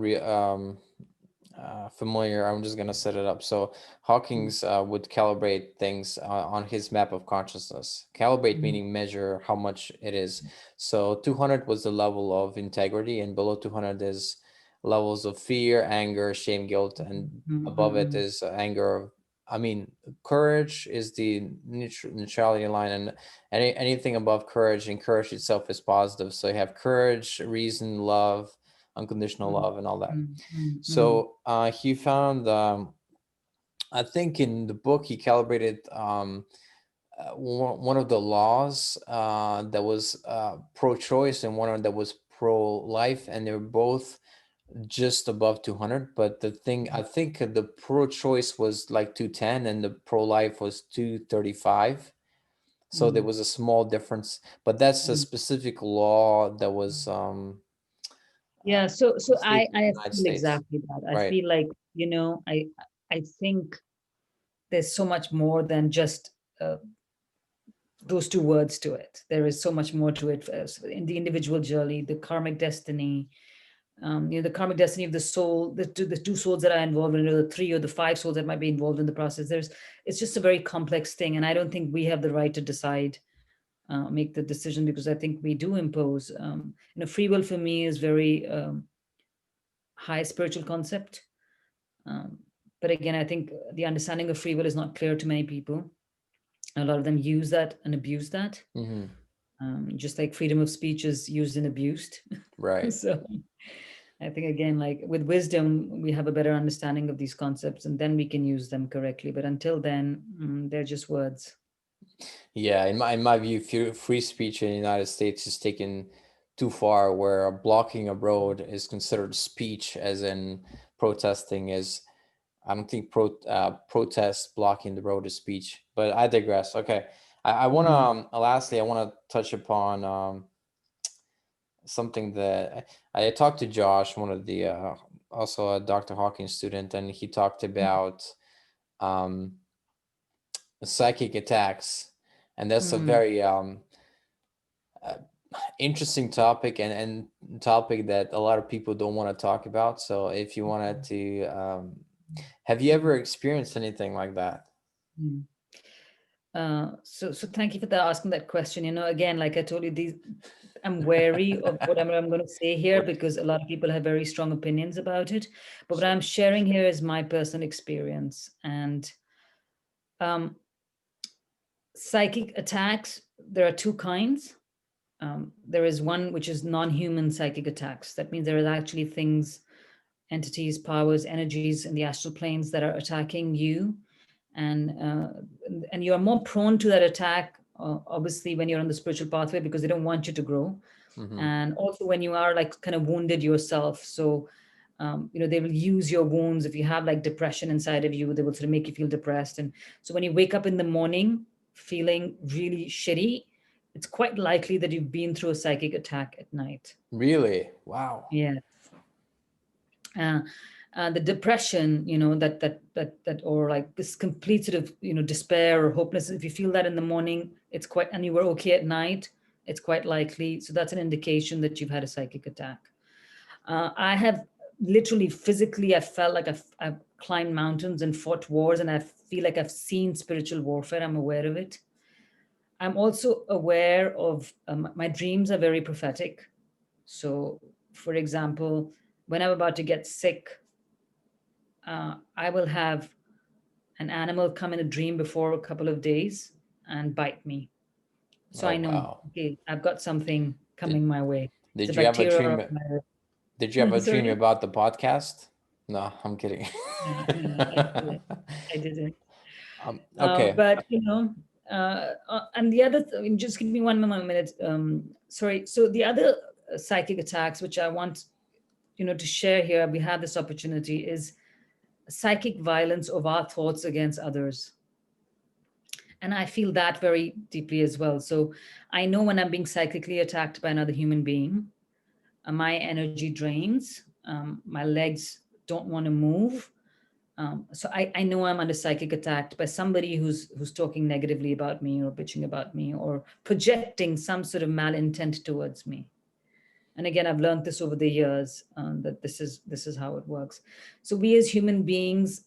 familiar, I'm just gonna set it up. So Mm, Hawkins would calibrate things on his map of consciousness. Calibrate mm, meaning measure how much it is. So 200 was the level of integrity, and below 200 is levels of fear, anger, shame, guilt, mm, and mm, above it mm, is anger. I mean, courage is the neutrality line, and anything above courage, and courage itself is positive. So you have courage, reason, love, unconditional mm, love, and all that. mm, mm, mm, So he found, I think in the book, he calibrated one of the laws that was pro choice and one that was pro life, and they were both just above 200. But the thing, I think the pro choice was like 210 and the pro life was 235. So there mm, was a small difference, but that's a mm. specific law that was Yeah, so state I in the I United feel States. exactly that. I Right. feel like, I think there's so much more than just uh, those two words to it. There is so much more to it, in the individual journey, the karmic destiny, the karmic destiny of the soul, the two souls that are involved in it, or the three or the five souls that might be involved in the process. It's just a very complex thing, and I don't think we have the right to decide, make the decision, because I think we do impose. Free will for me is very high spiritual concept. Um, but again, I think the understanding of free will is not clear to many people. A lot of them use that and abuse that, Mm-hmm. just like freedom of speech is used and abused. Right. So I think, again, like with wisdom, we have a better understanding of these concepts, and then we can use them correctly. But until then, they're just words. Yeah, in my view, free speech in the United States is taken too far, where blocking a road is considered speech, as in protesting is. I don't think protest blocking the road is speech, but I digress. Okay, I want to Mm, lastly I want to touch upon something that I talked to Josh, one of the also a Dr. Hawkins student, and he talked about um, psychic attacks, and that's a mm, very uh, interesting topic, and topic that a lot of people don't want to talk about. So if you wanted to, have you ever mm, experienced anything like that? mm. So thank you for asking that question. Again, like I told you, I'm wary of what I'm going to say here, What? because a lot of people have very strong opinions about it. But what Sure. I'm sharing here is my personal experience. And um, psychic attacks, there are two kinds. There is one which is non-human psychic attacks. That means there is actually things, entities, powers, energies in the astral planes that are attacking you, and you are more prone to that attack, obviously, when you're on the spiritual pathway, because they don't want you to grow, Mm-hmm. and also when you are like kind of wounded yourself. So they will use your wounds. If you have like depression inside of you, they will sort of make you feel depressed. And so when you wake up in the morning feeling really shitty, it's quite likely that you've been through a psychic attack at night. Really? Wow. Yeah. uh, the depression, or like this complete sort of, despair or hopelessness, if you feel that in the morning, it's quite, and you were okay at night, it's quite likely. So that's an indication that you've had a psychic attack. I have literally physically, I felt like I've climbed mountains and fought wars, and I feel like I've seen spiritual warfare. I'm aware of it. I'm also aware of, my dreams are very prophetic. So, for example, when I'm about to get sick, I will have an animal come in a dream before a couple of days and bite me. So Oh I know, wow. okay, I've got something Did coming my way. It's a did you have a bacteria dream? of my. Did you have a dream Sorry. about the podcast? No, I'm kidding. No, no, I didn't. Okay. But and the other, just give me one more minute. Sorry. So the other psychic attacks, which I want to share here, we have this opportunity, is psychic violence of our thoughts against others, and I feel that very deeply as well. So I know when I'm being psychically attacked by another human being, my energy drains, my legs don't want to move. So I know I'm under psychic attack by somebody who's talking negatively about me or bitching about me or projecting some sort of malintent towards me. And again, I've learned this over the years, that this is how it works. So we as human beings,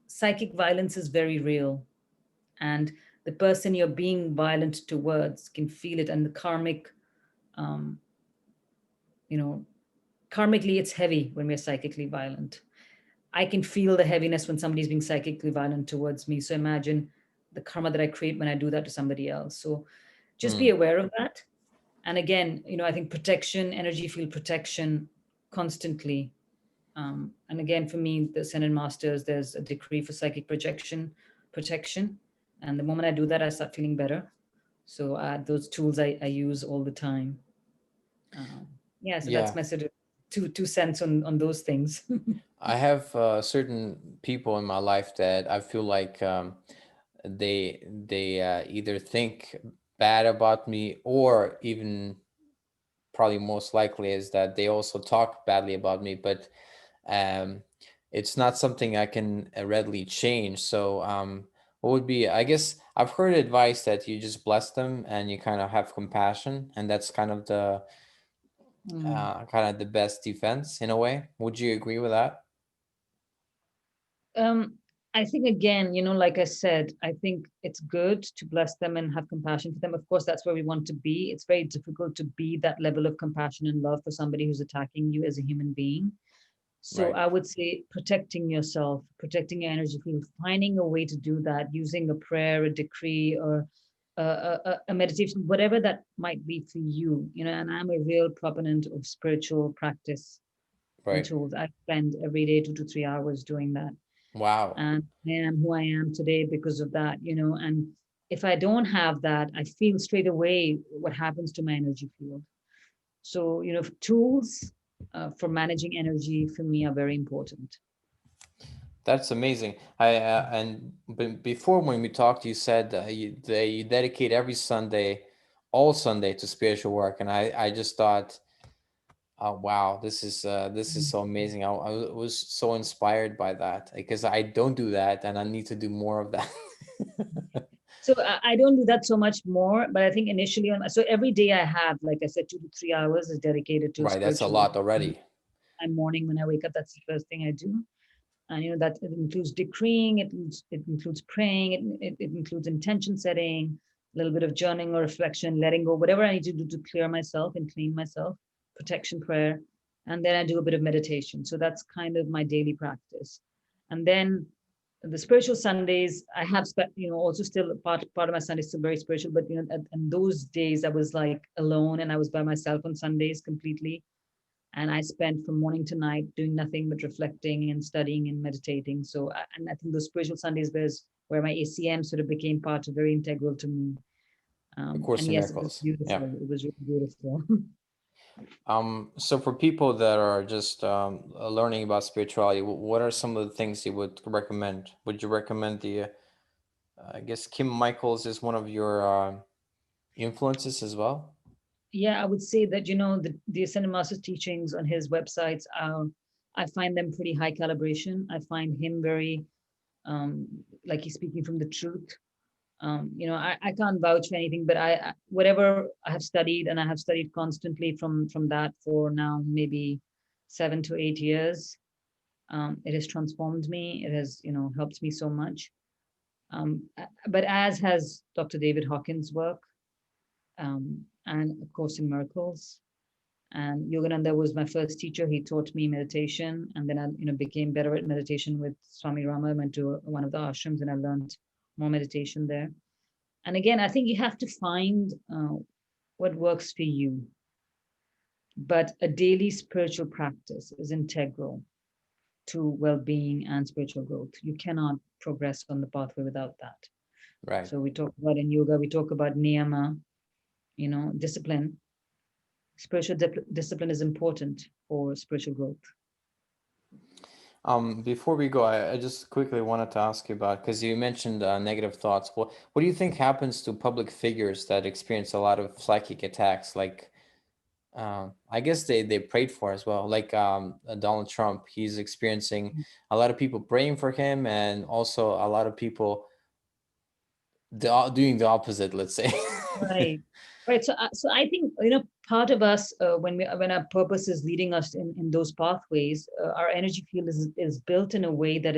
psychic violence is very real, and the person you're being violent towards can feel it, and the um, you know, karmically, it's heavy when we're psychically violent. I can feel the heaviness when somebody's being psychically violent towards me. So imagine the karma that I create when I do that to somebody else. So just be Hmm. aware of that. And again, I think protection, energy field protection constantly. And again, for me, the Ascended Masters, there's a decree for psychic protection. And the moment I do that, I start feeling better. So those tools I use all the time. Um, yeah, so that's Yeah. my sort of two cents on those things. I have certain people in my life that I feel like they either think bad about me, or even probably most likely is that they also talk badly about me, but um, it's not something I can readily change. So what would be, I guess I've heard advice that you just bless them and you kind of have compassion, and that's Mm. kind of the best defense in a way. Would you agree with that? Um, I think again, like I said, I think it's good to bless them and have compassion for them. Of course, that's where we want to be. It's very difficult to be that level of compassion and love for somebody who's attacking you as a human being. So Right. I would say protecting yourself, protecting your energy field, finding a way to do that using a prayer, a decree, or a meditation, whatever that might be for you. And I'm a real proponent of spiritual practice and Right. tools. I spend every day 2 to 3 hours doing that, Wow. and I am who I am today because of that. And if I don't have that, I feel straight away what happens to my energy field. So, tools for managing energy for me are very important. That's amazing. I and before when we talked, you said you dedicate every Sunday, all Sunday, to spiritual work, and I just thought, oh wow, this is so amazing. I was so inspired by that because I don't do that, and I need to do more of that. So I don't do that so much more, but I think initially, so every day I have, like I said, 2 to 3 hours is dedicated to Right, that's a spiritual work. lot already. And morning when I wake up, that's the first thing I do. And that it includes decreeing, it includes praying, it includes intention setting, a little bit of journaling or reflection, letting go, whatever I need to do to clear myself and clean myself, protection prayer. And then I do a bit of meditation. So that's kind of my daily practice. And then the spiritual Sundays, I have also still part of my Sunday is still very spiritual, but and those days I was like alone and I was by myself on Sundays completely, and I spent from morning to night doing nothing but reflecting and studying and meditating. So, and I think those spiritual Sundays was where my ACM sort of became part of very integral to me. A And Course in yes, it was Miracles. Yeah. beautiful. It was really beautiful. So for people that are just learning about spirituality, what are some of the things you would recommend? Would you recommend the I guess Kim Michaels is one of your influences as well? Yeah, I would say that the Ascended Master's teachings on his websites, I find them pretty high calibration. I find him very like he's speaking from the truth. I can't vouch for anything, but whatever I have studied, and I have studied constantly from that for now maybe 7 to 8 years. It has transformed me. It has helped me so much. But as has Dr. David Hawkins' work, and of course in Miracles. And Yogananda was my first teacher. He taught me meditation, and then I became better at meditation with Swami Rama. I went to one of the ashrams and I learned more meditation there. And again, I think you have to find what works for you. But a daily spiritual practice is integral to well-being and spiritual growth. You cannot progress on the pathway without that. Right. So we talk about in yoga, we talk about niyama, discipline. Spiritual discipline is important for spiritual growth. Before we go, I just quickly wanted to ask you about, because you mentioned negative thoughts. What do you think happens to public figures that experience a lot of psychic attacks? Like, I guess they prayed for as well. Like Donald Trump, he's experiencing a lot of people praying for him, and also a lot of people doing the opposite. Let's say. Right. Right. So I think, part of us, when our purpose is leading us in those pathways, our energy field is built in a way that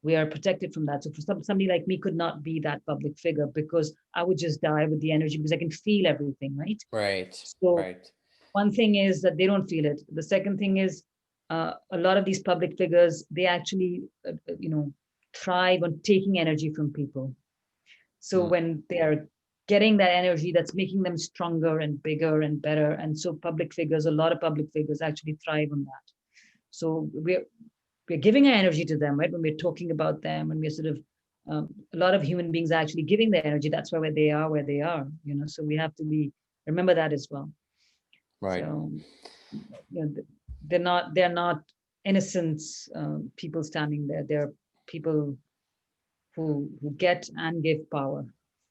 we are protected from that. So for somebody like me could not be that public figure because I would just die with the energy because I can feel everything, right? Right. So Right. one thing is that they don't feel it. The second thing is a lot of these public figures, they actually, thrive on taking energy from people. So Mm, when they are getting that energy, that's making them stronger and bigger and better. And so public figures, a lot of public figures actually thrive on that. So we're giving our energy to them, right? When we're talking about them, when we're sort of a lot of human beings are actually giving their energy. That's why where they are. So we have to be remember that as well. right. So they're not innocent people standing there. They're people who get and give power,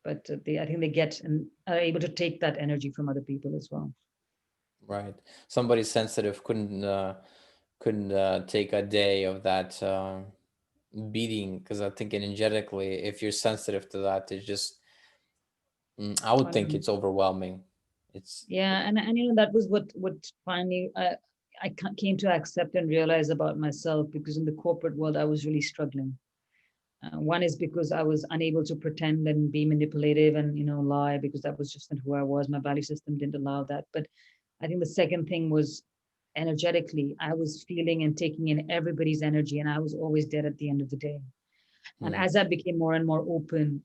but I think they get and are able to take that energy from other people as well. Right. Somebody sensitive couldn't take a day of that beating, because I think energetically, if you're sensitive to that, it's just I would think Um, it's overwhelming. It's yeah, and that was what finally came to accept and realize about myself, because in the corporate world I was really struggling. One is because I was unable to pretend and be manipulative and lie, because that was just not who I was. My value system didn't allow that. But I think the second thing was energetically, I was feeling and taking in everybody's energy, and I was always dead at the end of the day. And mm, as I became more and more open,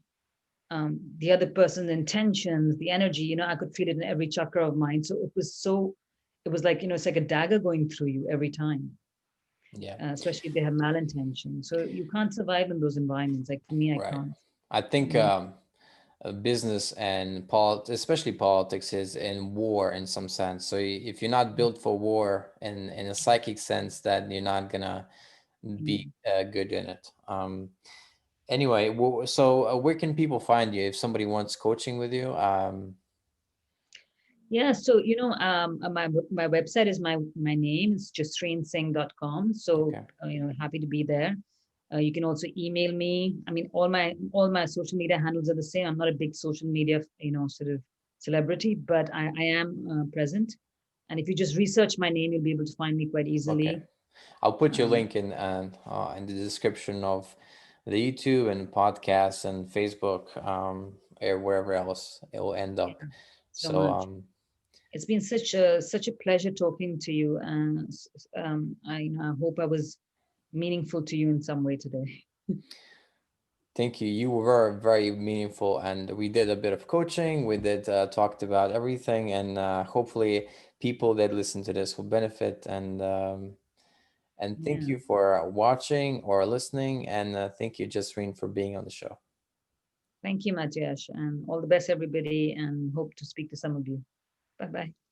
the other person's intentions, the energy, I could feel it in every chakra of mine. It was like, it's like a dagger going through you every time, yeah, especially if they have malintention. So you can't survive in those environments. Like for me, I right. can't. I think You know? business and especially politics, is in war in some sense. So if you're not built for war in a psychic sense, then you're not gonna be Mm. good in it. Anyway, so where can people find you if somebody wants coaching with you? Yeah, so my website is my name. It's jasrinsingh.com. So Okay. happy to be there. You can also email me. I mean, all my social media handles are the same. I'm not a big social media sort of celebrity, but I am present. And if you just research my name, you'll be able to find me quite Okay. easily. I'll put your Um, link in the description of the YouTube and podcasts and Facebook, or wherever else it will end yeah, up. so So much. It's been such a pleasure talking to you, and I hope I was meaningful to you in some way today. thank you. You were very meaningful, and we did a bit of coaching. We did talked about everything, and hopefully people that listen to this will benefit. And thank Yeah. you for watching or listening, and thank you, Jasreen, for being on the show. Thank you, Matyash, and all the best, everybody, and hope to speak to some of you. Bye bye.